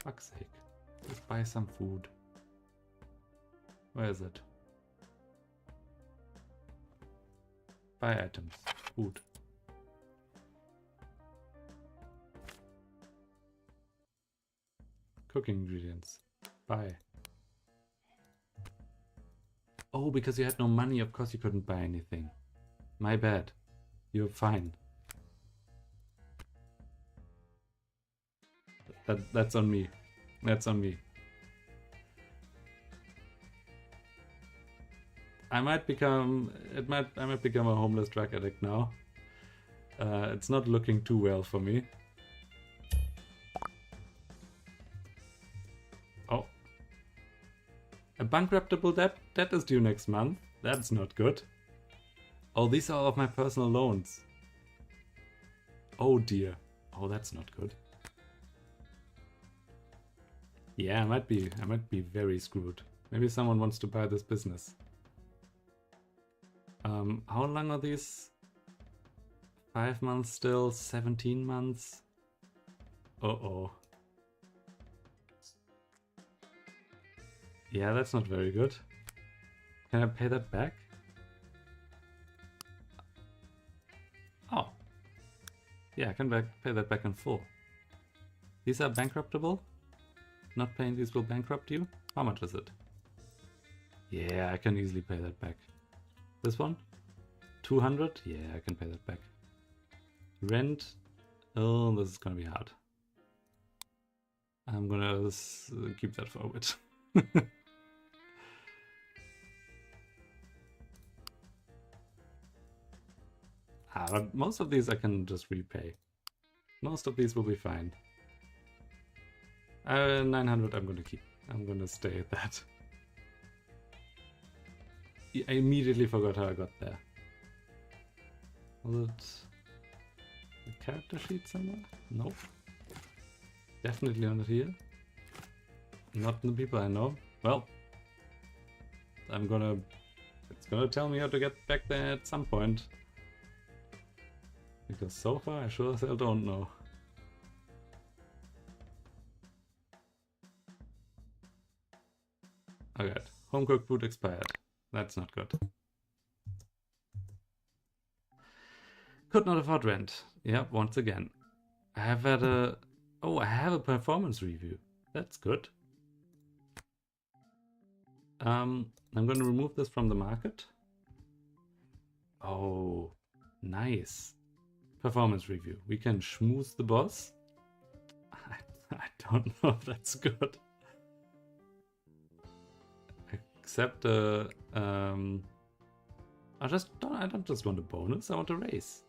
Fuck's sake. Just buy some food. Where is it? Buy items. Food. Cooking ingredients. Buy. Oh, because you had no money, of course you couldn't buy anything. My bad. You're fine. That's on me. That's on me. I might become a homeless drug addict now. It's not looking too well for me. Oh. A bankruptable debt is due next month. That's not good. Oh, these are all of my personal loans. Oh dear. Oh, that's not good. Yeah, I might be very screwed. Maybe someone wants to buy this business. How long are these? 5 months still? 17 months? Uh-oh. Yeah, that's not very good. Can I pay that back? Oh. Yeah, I can pay that back in full. These are bankruptable? Not paying these will bankrupt you? How much is it? Yeah, I can easily pay that back. This one? 200? Yeah, I can pay that back. Rent? Oh, this is gonna be hard. I'm gonna keep that for a bit. But most of these I can just repay. Most of these will be fine. 900 I'm gonna keep. I'm gonna stay at that. I immediately forgot how I got there. Was it the character sheet somewhere? Nope. Definitely not here. Not in the people I know. Well, it's gonna tell me how to get back there at some point. Because so far I sure as hell don't know. Alright, home cooked food expired. That's not good. Could not afford rent. Yep, once again. I have had I have a performance review. That's good. I'm going to remove this from the market. Oh, nice. Performance review. We can schmooze the boss. I don't know if that's good. Accept I don't just want a bonus, I want a raise.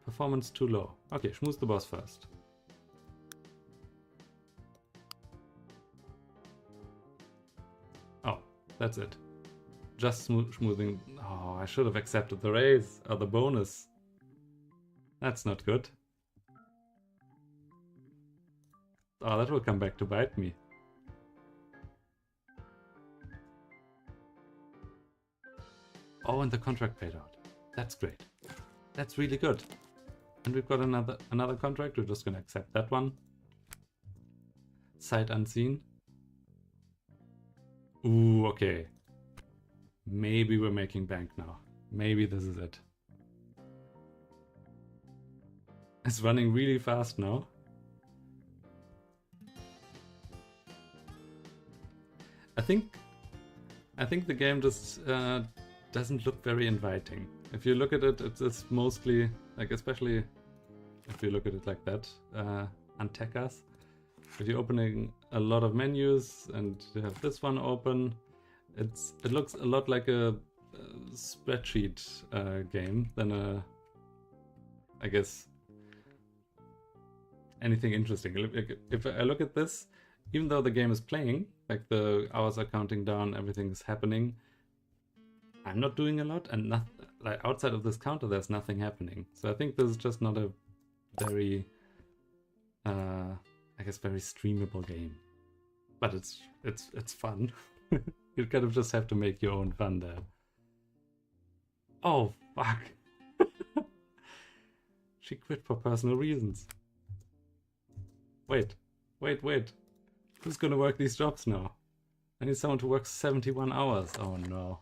Performance too low. Okay, schmooze the boss first. Oh, that's it. Just smoothing. Oh, I should have accepted the raise or the bonus. That's not good. Oh, that will come back to bite me. Oh, and the contract paid out. That's great. That's really good. And we've got another contract. We're just gonna accept that one. Sight unseen. Ooh, okay. Maybe we're making bank now. Maybe this is it. It's running really fast now. I think I think the game just doesn't look very inviting. If you look at it, it's mostly, like, especially if you look at it like that, uncheck us. If you're opening a lot of menus and you have this one open, it looks a lot like a spreadsheet game than a, I guess, anything interesting. If I look at this, even though the game is playing, like the hours are counting down, everything is happening, I'm not doing a lot, and like outside of this counter, there's nothing happening. So I think this is just not a very, I guess, very streamable game. But it's fun. You kind of just have to make your own fun there. Oh, fuck. She quit for personal reasons. Wait. Who's gonna work these jobs now? I need someone to work 71 hours. Oh no.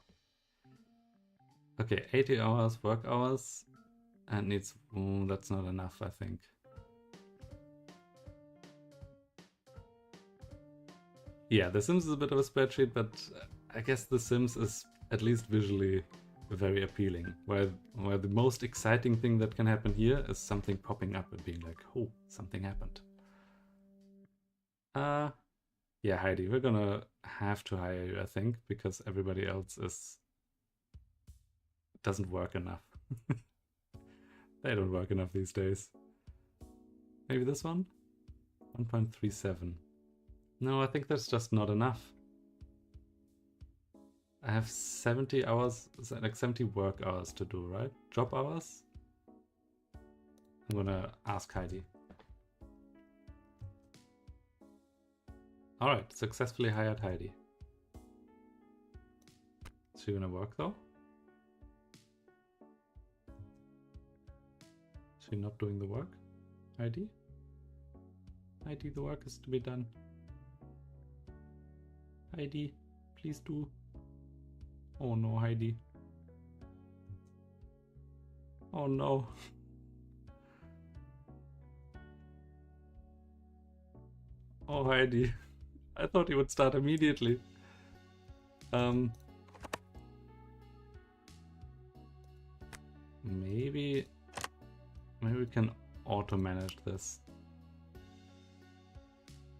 Okay, 80 hours work hours. And needs... that's not enough, I think. Yeah, The Sims is a bit of a spreadsheet, but I guess The Sims is at least visually very appealing. Where the most exciting thing that can happen here is something popping up and being like, oh, something happened. Yeah, Heidi, we're gonna have to hire you, I think, because everybody else doesn't work enough. They don't work enough these days. Maybe this one? 1.37. No, I think that's just not enough. I have 70 hours, like 70 work hours to do, right? Job hours? I'm gonna ask Heidi. Alright, successfully hired Heidi. Is she gonna work though? Is she not doing the work? Heidi? Heidi, the work is to be done. Heidi, please do. Oh no, Heidi. Oh no. Oh, Heidi. I thought he would start immediately. Maybe we can auto-manage this.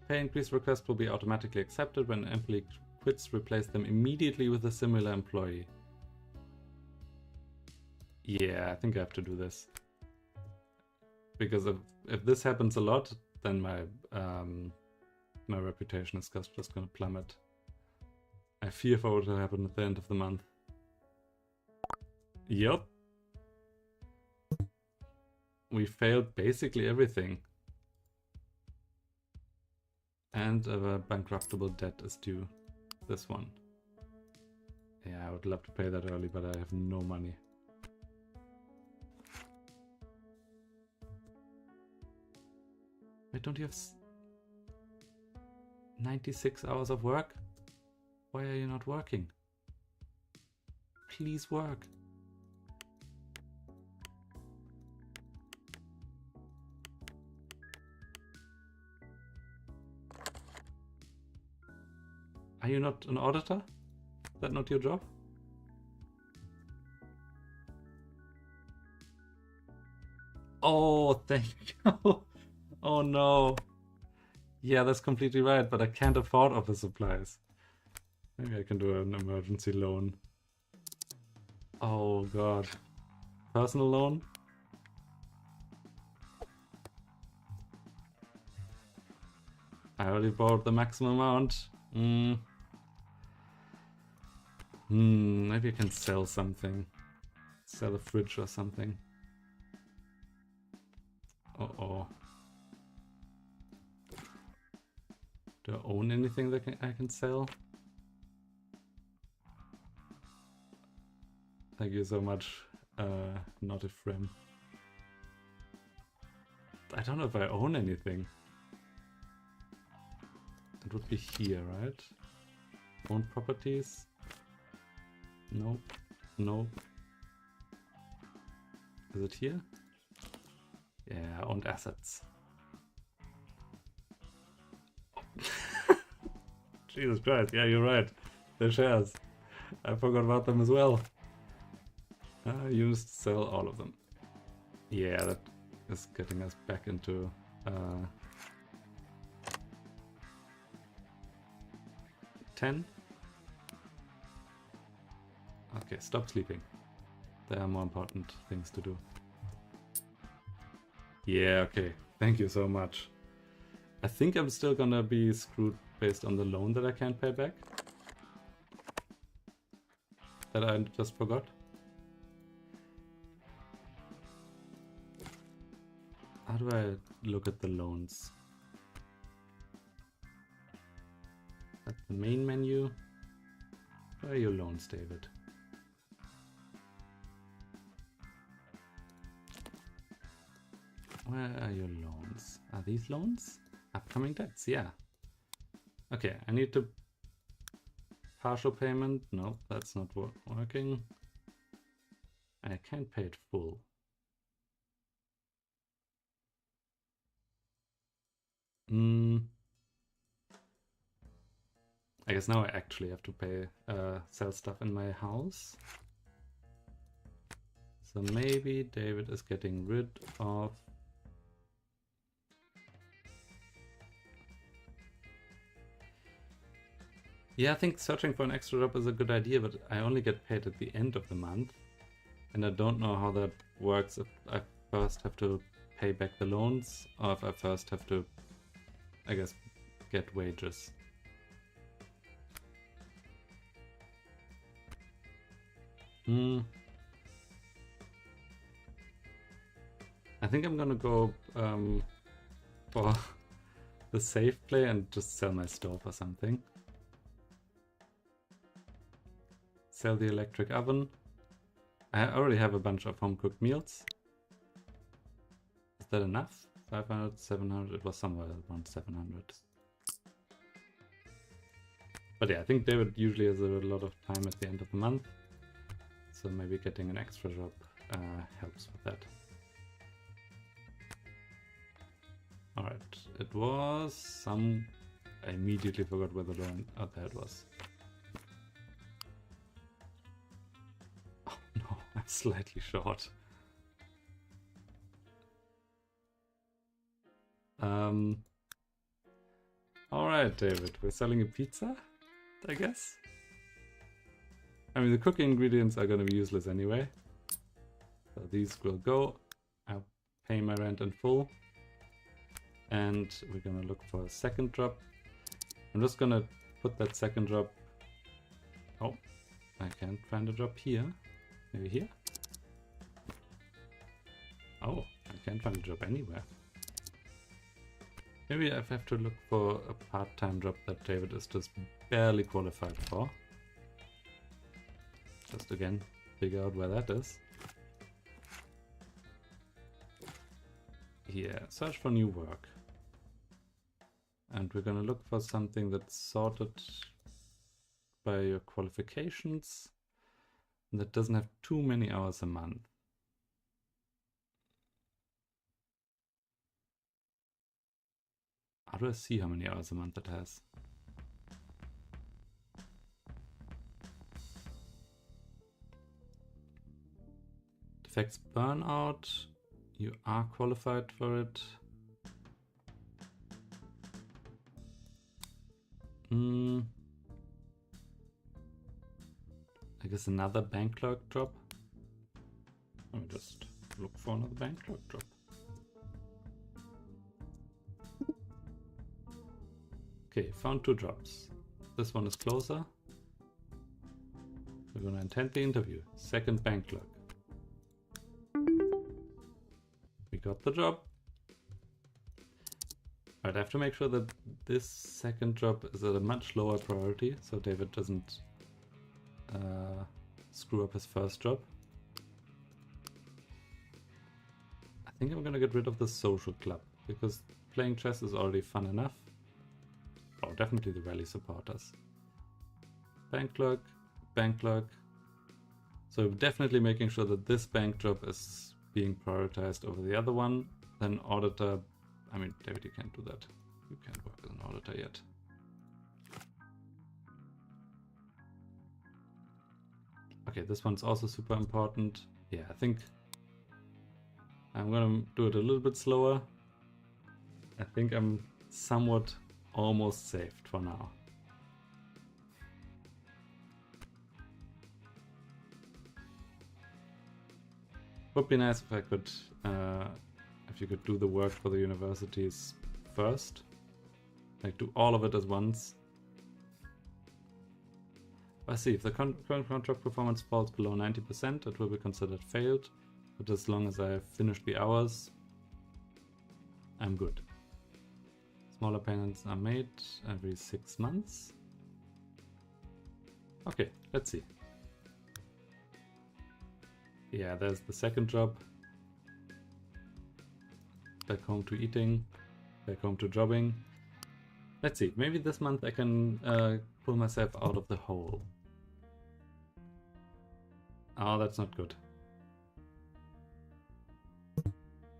Pay increase request will be automatically accepted when an employee quits. Replace them immediately with a similar employee. Yeah, I think I have to do this. Because if this happens a lot, then my my reputation is just gonna plummet. I fear for what will happen at the end of the month. Yup. We failed basically everything. And a bankruptable debt is due. This one. Yeah, I would love to pay that early, but I have no money. Wait, don't you have 96 hours of work? Why are you not working? Please work. Are you not an auditor? Is that not your job? Oh, thank you. Oh no. Yeah, that's completely right, but I can't afford office supplies. Maybe I can do an emergency loan. Oh god. Personal loan? I already borrowed the maximum amount. Maybe I can sell something. Sell a fridge or something. Uh-oh. Do I own anything that I can sell? Thank you so much, not a friend. I don't know if I own anything. It would be here, right? Own properties? Nope. Nope. Is it here? Yeah, owned assets. Jesus Christ, yeah, you're right. The shares. I forgot about them as well. Used, sell all of them. Yeah, that is getting us back into 10. Okay, stop sleeping. There are more important things to do. Yeah, okay. Thank you so much. I think I'm still gonna be screwed based on the loan that I can't pay back. That I just forgot. How do I look at the loans? That's the main menu. Where are your loans, David? Where are your loans? Are these loans? Upcoming debts, yeah. Okay, I need to... Partial payment? No, that's not working. I can't pay it full. I guess now I actually have to pay, sell stuff in my house. So maybe David is getting rid of... Yeah, I think searching for an extra job is a good idea, but I only get paid at the end of the month. And I don't know how that works if I first have to pay back the loans, or if I first have to, I guess, get wages. I think I'm gonna go for the safe play and just sell my stove or something. Sell the electric oven. I already have a bunch of home-cooked meals. Is that enough? 500, 700, it was somewhere around 700. But yeah, I think David usually has a lot of time at the end of the month. So maybe getting an extra job helps with that. Alright, it was some... I immediately forgot where the loan... Oh, there it was. Oh no, I'm slightly short. Alright, David, we're selling a pizza, I guess? I mean, the cooking ingredients are gonna be useless anyway. So these will go. I'll pay my rent in full. And we're gonna look for a second job. I'm just gonna put that second job... Oh, I can't find a job here. Maybe here? Oh, I can't find a job anywhere. Maybe I have to look for a part-time job that David is just barely qualified for. Just again, figure out where that is. Yeah, search for new work. And we're gonna look for something that's sorted by your qualifications and that doesn't have too many hours a month. How do I see how many hours a month it has? Defects burnout. You are qualified for it. I guess another bank clerk job. Let me just look for another bank clerk job. Okay, found 2 jobs. This one is closer. We're gonna attend the interview. Second bank clerk. We got the job. Alright, I have to make sure that this second job is at a much lower priority, so David doesn't screw up his first job. I think I'm gonna get rid of the social club, because playing chess is already fun enough. Oh, definitely the rally supporters. Bank clerk, bank clerk. So definitely making sure that this bank job is being prioritized over the other one. Then auditor, I mean, David, you can't do that. You can't work as an auditor yet. Okay, this one's also super important. Yeah, I think I'm gonna do it a little bit slower. I think I'm somewhat almost saved for now. Would be nice if I could, if you could do the work for the universities first. Like do all of it at once. I see, if the current contract performance falls below 90%, it will be considered failed. But as long as I have finished the hours, I'm good. Smaller payments are made every 6 months. Okay, let's see. Yeah, there's the second job. Back home to eating, back home to jobbing. Let's see, maybe this month I can pull myself out of the hole. Oh, that's not good.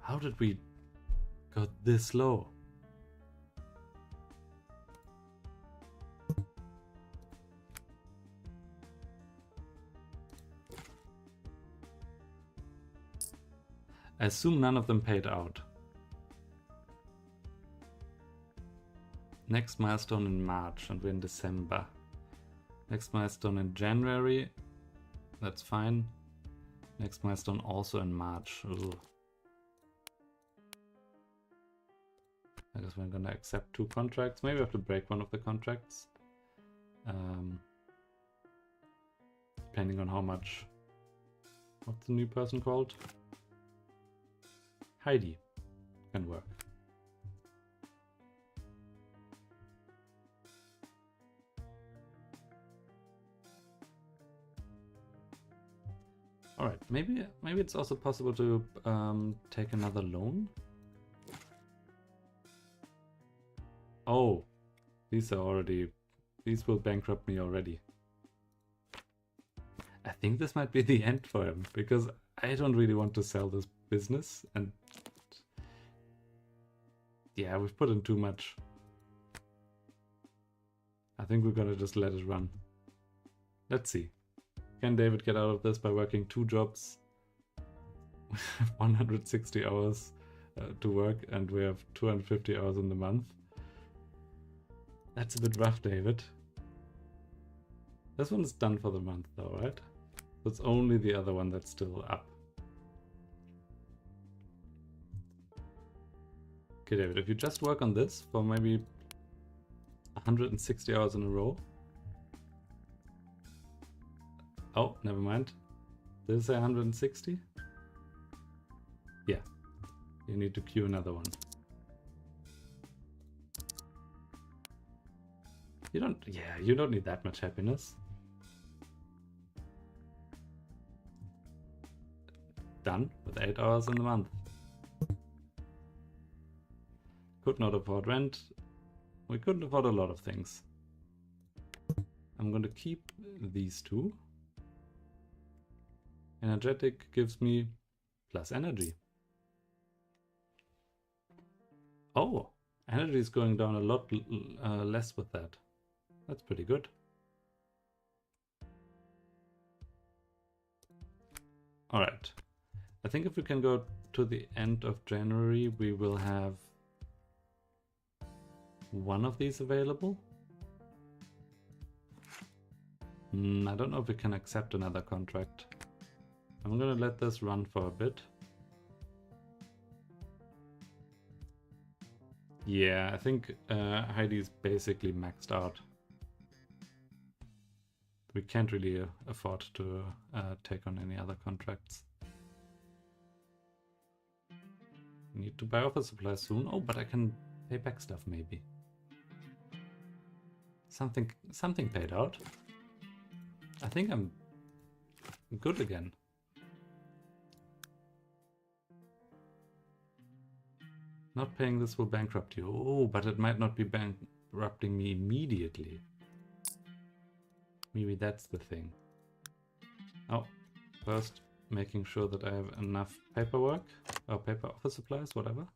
How did we got this low? I assume none of them paid out. Next milestone in March and we're in December. Next milestone in January. That's fine. Next milestone also in March. Ugh. I guess we're gonna accept 2 contracts. Maybe I have to break one of the contracts. Depending on how much. What's the new person called? Heidi. Can work. Alright, maybe it's also possible to take another loan. Oh, these will bankrupt me already. I think this might be the end for him, because I don't really want to sell this business, and yeah, we've put in too much. I think we're gonna just let it run. Let's see. Can David get out of this by working 2 jobs? 160 hours to work, and we have 250 hours in the month. That's a bit rough, David. This one's done for the month though, right? So it's only the other one that's still up. Okay, David, if you just work on this for maybe 160 hours in a row. Oh, never mind. Did it say 160? Yeah. You need to queue another one. You don't need that much happiness. Done with 8 hours in the month. Could not afford rent. We couldn't afford a lot of things. I'm going to keep these 2. Energetic gives me plus energy. Oh, energy is going down a lot less with that. That's pretty good. Alright. I think if we can go to the end of January, we will have one of these available. I don't know if we can accept another contract. I'm gonna let this run for a bit. Yeah, I think Heidi's basically maxed out. We can't really afford to take on any other contracts. Need to buy office supplies soon. Oh, but I can pay back stuff maybe. Something paid out. I think I'm good again. Not paying this will bankrupt you. Oh, but it might not be bankrupting me immediately. Maybe that's the thing. Oh, first making sure that I have enough paperwork or paper office supplies, whatever.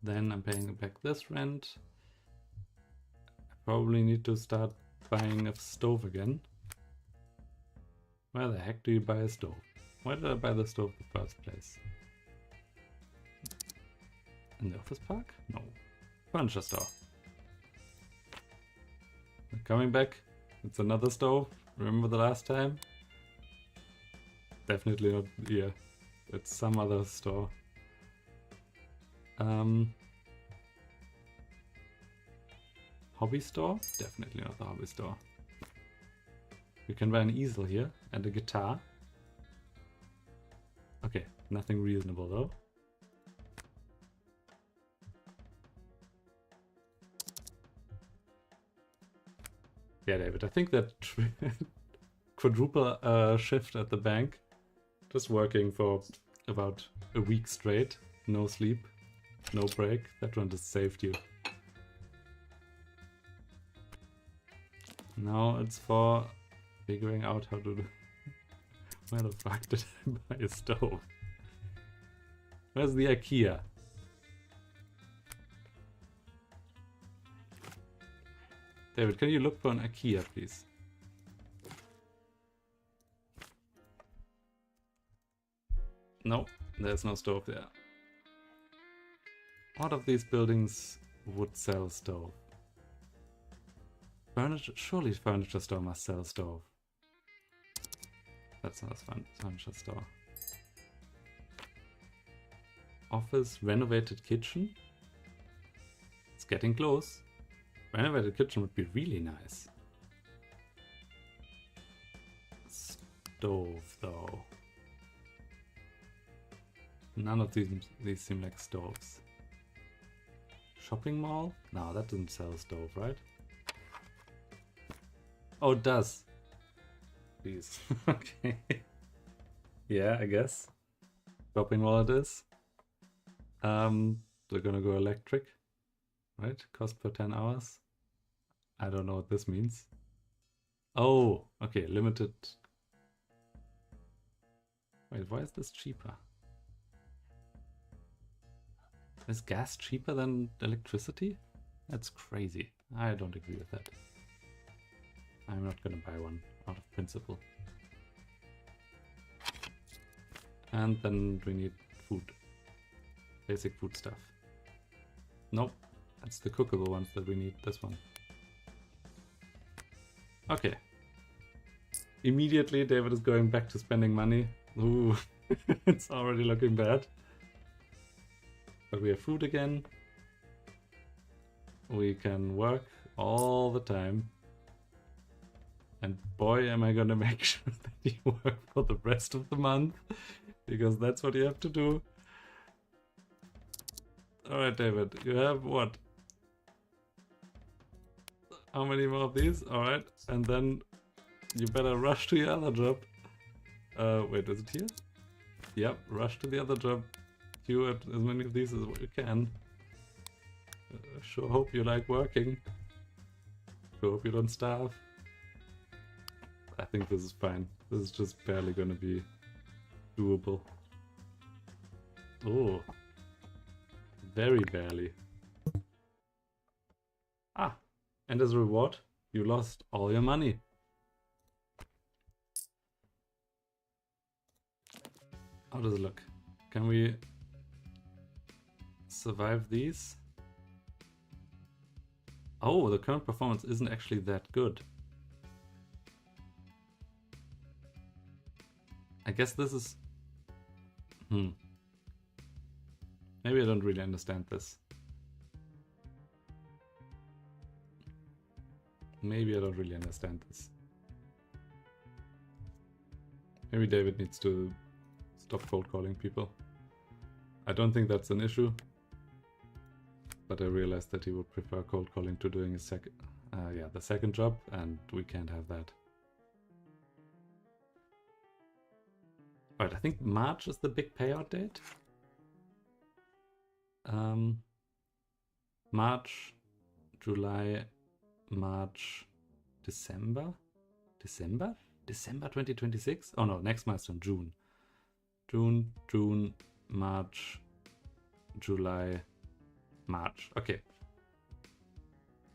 Then I'm paying back this rent. Probably need to start buying a stove again. Where the heck do you buy a stove? Why did I buy the stove in the first place? In the office park? No. Furniture store. We're coming back. It's another stove. Remember the last time? Definitely not here. It's some other store. Hobby store? Definitely not the hobby store. You can buy an easel here and a guitar. Okay, nothing reasonable though. Yeah, David, I think that quadruple shift at the bank, just working for about a week straight, no sleep, no break, that one just saved you. Now it's for figuring out how to do... Where the fuck did I buy a stove? Where's the IKEA? David, can you look for an IKEA, please? No, there's no stove there. What of these buildings would sell stove? Furniture? Surely furniture store must sell stove. That's not a furniture store. Office, renovated kitchen? It's getting close. Renovated kitchen would be really nice. Stove, though. None of these seem like stoves. Shopping mall? No, that doesn't sell a stove, right? Oh, it does. Please. Okay. Yeah, I guess. Shopping mall it is. We're gonna go electric. Right? Cost per 10 hours. I don't know what this means. Oh, okay, limited. Wait, why is this cheaper? Is gas cheaper than electricity? That's crazy. I don't agree with that. I'm not gonna buy one out of principle. And then we need food. Basic food stuff. Nope. That's the cookable ones that we need. This one. Okay. Immediately David is going back to spending money. Ooh. It's already looking bad. But we have food again. We can work all the time. And boy, am I gonna make sure that you work for the rest of the month. Because that's what you have to do. Alright, David, you have what? How many more of these? Alright, and then you better rush to your other job. Wait, is it here? Yep, rush to the other job. Queue at as many of these as you can. Sure hope you like working. Sure hope you don't starve. I think this is fine. This is just barely gonna be doable. Oh. Very barely. Ah, and as a reward, you lost all your money. How does it look? Can we survive these? Oh, the current performance isn't actually that good. I guess this is... Maybe I don't really understand this. Maybe I don't really understand this. Maybe David needs to stop cold calling people. I don't think that's an issue. But I realized that he would prefer cold calling to doing a the second job, and we can't have that. Right, I think March is the big payout date. March, July, March, December? December 2026? Oh no, next milestone, June. June, March, July, March. Okay.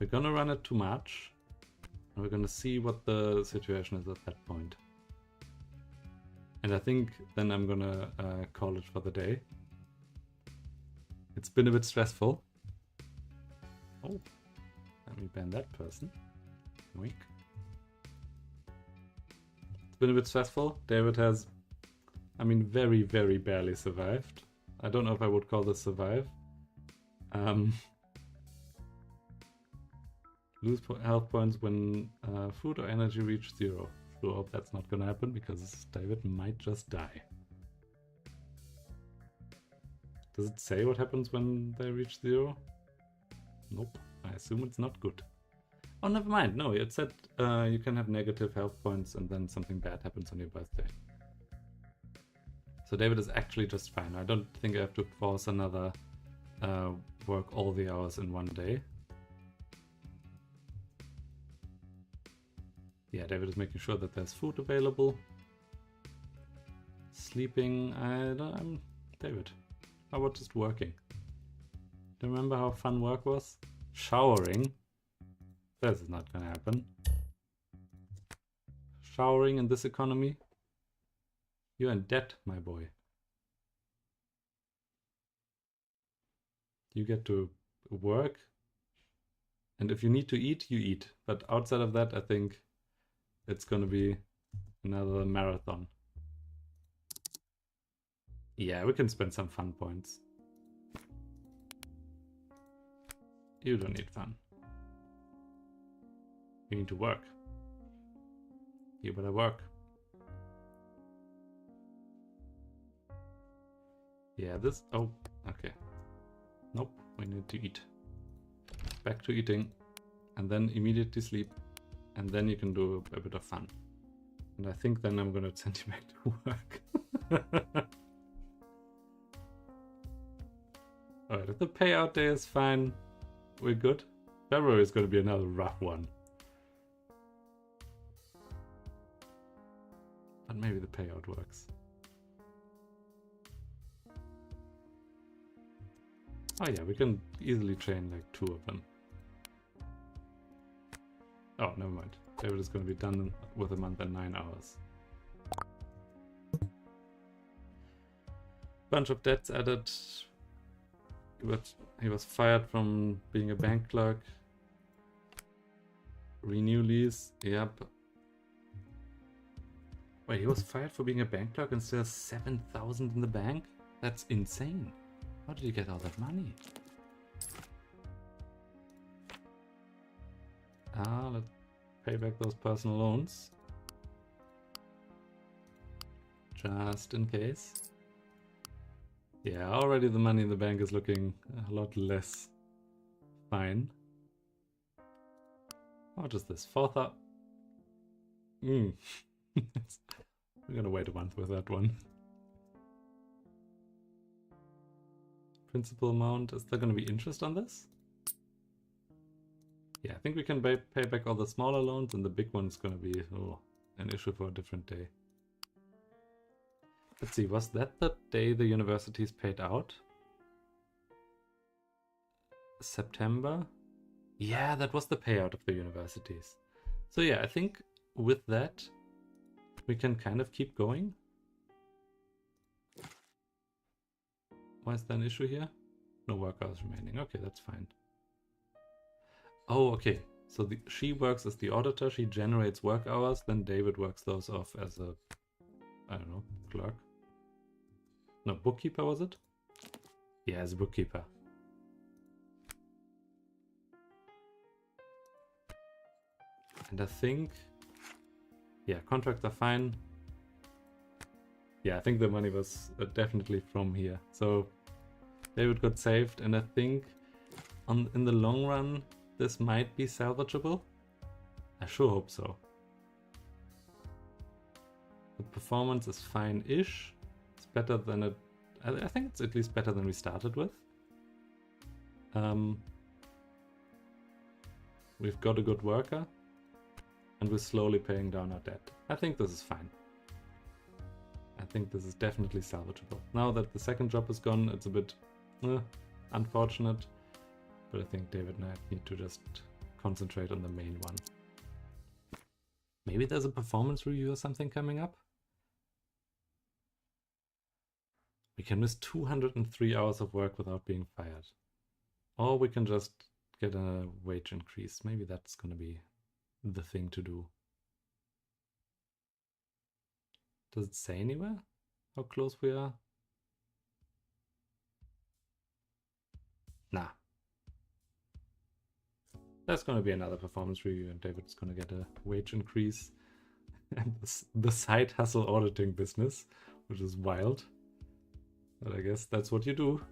We're gonna run it to March. And we're gonna see what the situation is at that point. And I think then I'm gonna call it for the day. It's been a bit stressful. Oh, let me ban that person. Weak. It's been a bit stressful. David has, I mean, very, very barely survived. I don't know if I would call this survive. Lose health points when food or energy reach 0. Sure hope that's not gonna happen because David might just die. Does it say what happens when they reach 0? Nope. I assume it's not good. Oh, never mind. No, it said you can have negative health points and then something bad happens on your birthday. So David is actually just fine. I don't think I have to force another work all the hours in one day. Yeah, David is making sure that there's food available. Sleeping, I'm David. How about just working? Do you remember how fun work was? Showering. This is not gonna happen. Showering in this economy? You're in debt, my boy. You get to work, and if you need to eat, you eat. But outside of that, I think it's gonna be another marathon. Yeah, we can spend some fun points. You don't need fun. You need to work. You better work. Yeah, this... Oh, okay. Nope, we need to eat. Back to eating. And then immediately sleep. And then you can do a bit of fun. And I think then I'm gonna send you back to work. Alright, if the payout day is fine, we're good. February is gonna be another rough one. But maybe the payout works. Oh yeah, we can easily train like 2 of them. Oh, never mind. David is going to be done with a month and 9 hours. Bunch of debts added. He was fired from being a bank clerk. Renew lease. Yep. Wait, he was fired for being a bank clerk and still has 7,000 in the bank? That's insane. How did he get all that money? Let's pay back those personal loans. Just in case. Yeah, already the money in the bank is looking a lot less fine. What is this? 4,000? We're gonna wait a month with that one. Principal amount, is there gonna be interest on this? Yeah, I think we can pay back all the smaller loans, and the big one's gonna be an issue for a different day. Let's see, was that the day the universities paid out? September? Yeah, that was the payout of the universities. So yeah, I think with that, we can kind of keep going. Why is there an issue here? No work hours remaining. Okay, that's fine. Oh, okay. So she works as the auditor, she generates work hours, then David works those off as a, I don't know, clerk. No, bookkeeper was it? Yeah, as a bookkeeper. And I think, yeah, contracts are fine. Yeah, I think the money was definitely from here. So David got saved, and I think in the long run, this might be salvageable. I sure hope so. The performance is fine-ish. It's better than it. I think it's at least better than we started with. We've got a good worker, and we're slowly paying down our debt. I think this is fine. I think this is definitely salvageable. Now that the second job is gone, it's a bit unfortunate, but I think David and I need to just concentrate on the main one. Maybe there's a performance review or something coming up? We can miss 203 hours of work without being fired. Or we can just get a wage increase. Maybe that's gonna be the thing to do. Does it say anywhere how close we are? Nah. There's gonna be another performance review and David's gonna get a wage increase. And the side hustle auditing business, which is wild. But I guess that's what you do.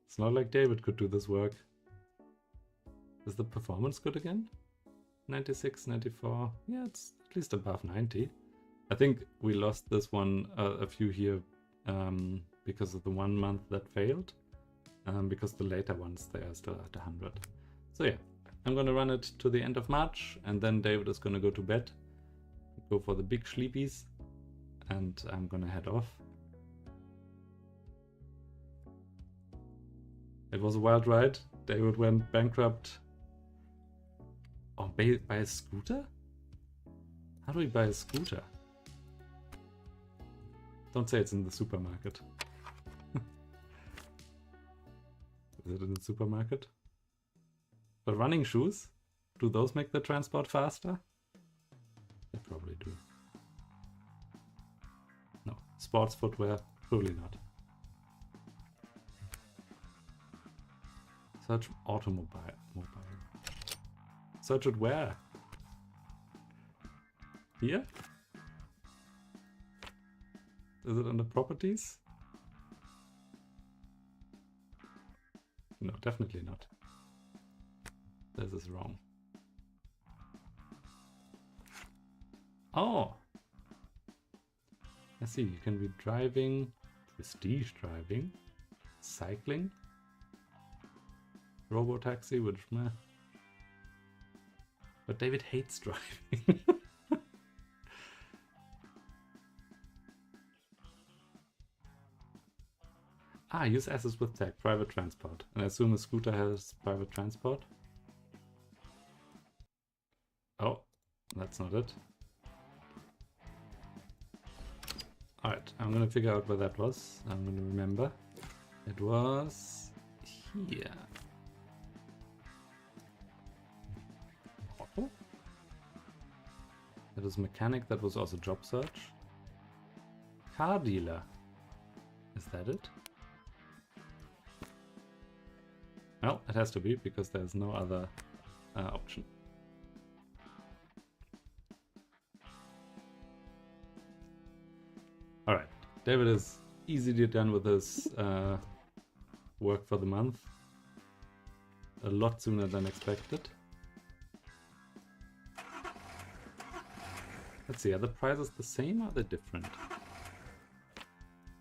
It's not like David could do this work. Is the performance good again? 96, 94. Yeah, it's at least above 90. I think we lost this one a few here because of the 1 month that failed. Because the later ones, they are still at 100. So yeah, I'm gonna run it to the end of March and then David is gonna go to bed. Go for the big sleepies and I'm gonna head off. It was a wild ride. David went bankrupt. Oh, buy a scooter? How do we buy a scooter? Don't say it's in the supermarket. Is it in the supermarket? But running shoes? Do those make the transport faster? They probably do. No. Sports footwear? Probably not. Search automobile. Search it where? Here? Is it under properties? No, definitely not. This is wrong. Oh! I see, you can be driving, prestige driving, cycling, robo-taxi, which meh. But David hates driving. Use assets with tag, private transport. And I assume a scooter has private transport. Oh, that's not it. Alright, I'm gonna figure out where that was. I'm gonna remember. It was here. Auto? That was mechanic, that was also job search. Car dealer. Is that it? Well, it has to be, because there's no other option. Alright, David is easily done with his work for the month. A lot sooner than expected. Let's see, are the prices the same or are they different?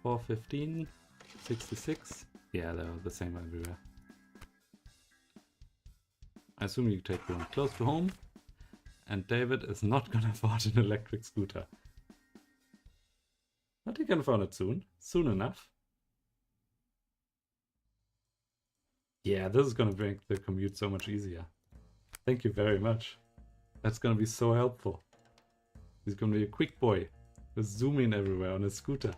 415, 66. Yeah, they're the same everywhere. I assume you take one close to home, and David is not gonna afford an electric scooter. But he can afford it soon enough. Yeah, this is gonna make the commute so much easier. Thank you very much. That's gonna be so helpful. He's gonna be a quick boy, just zooming everywhere on his scooter.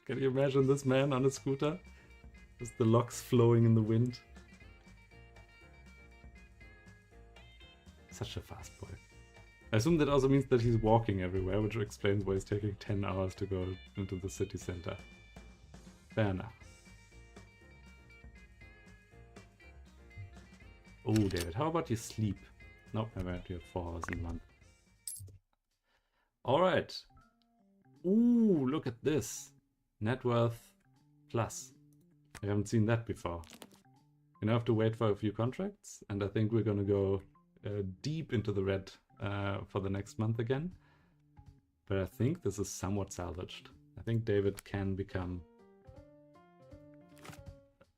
Can you imagine this man on a scooter? Just the locks flowing in the wind. Such a fast boy. I assume that also means that he's walking everywhere, which explains why he's taking 10 hours to go into the city center. Fair enough. Oh, David, how about you sleep? Nope, never had you have 4 hours in a month. Alright. Ooh, look at this. Net worth plus. I haven't seen that before. You now have to wait for a few contracts, and I think we're gonna go deep into the red for the next month again. But I think this is somewhat salvaged. I think David can become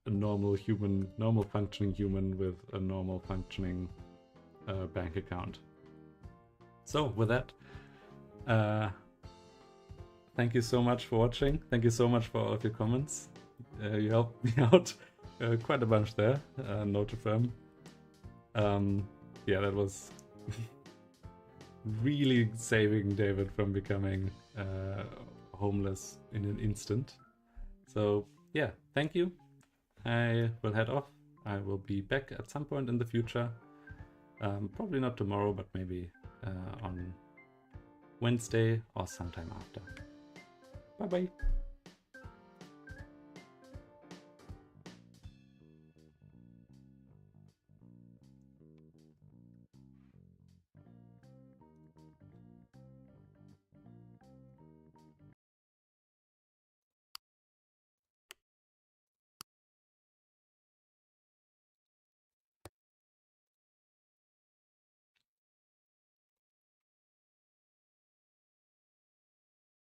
a normal human, normal functioning human with a normal functioning bank account. So with that, thank you so much for watching. Thank you so much for all of your comments. You helped me out quite a bunch there, note to firm. Yeah, that was really saving David from becoming homeless in an instant. So yeah, thank you. I will head off. I will be back at some point in the future. Probably not tomorrow, but maybe on Wednesday or sometime after. Bye bye.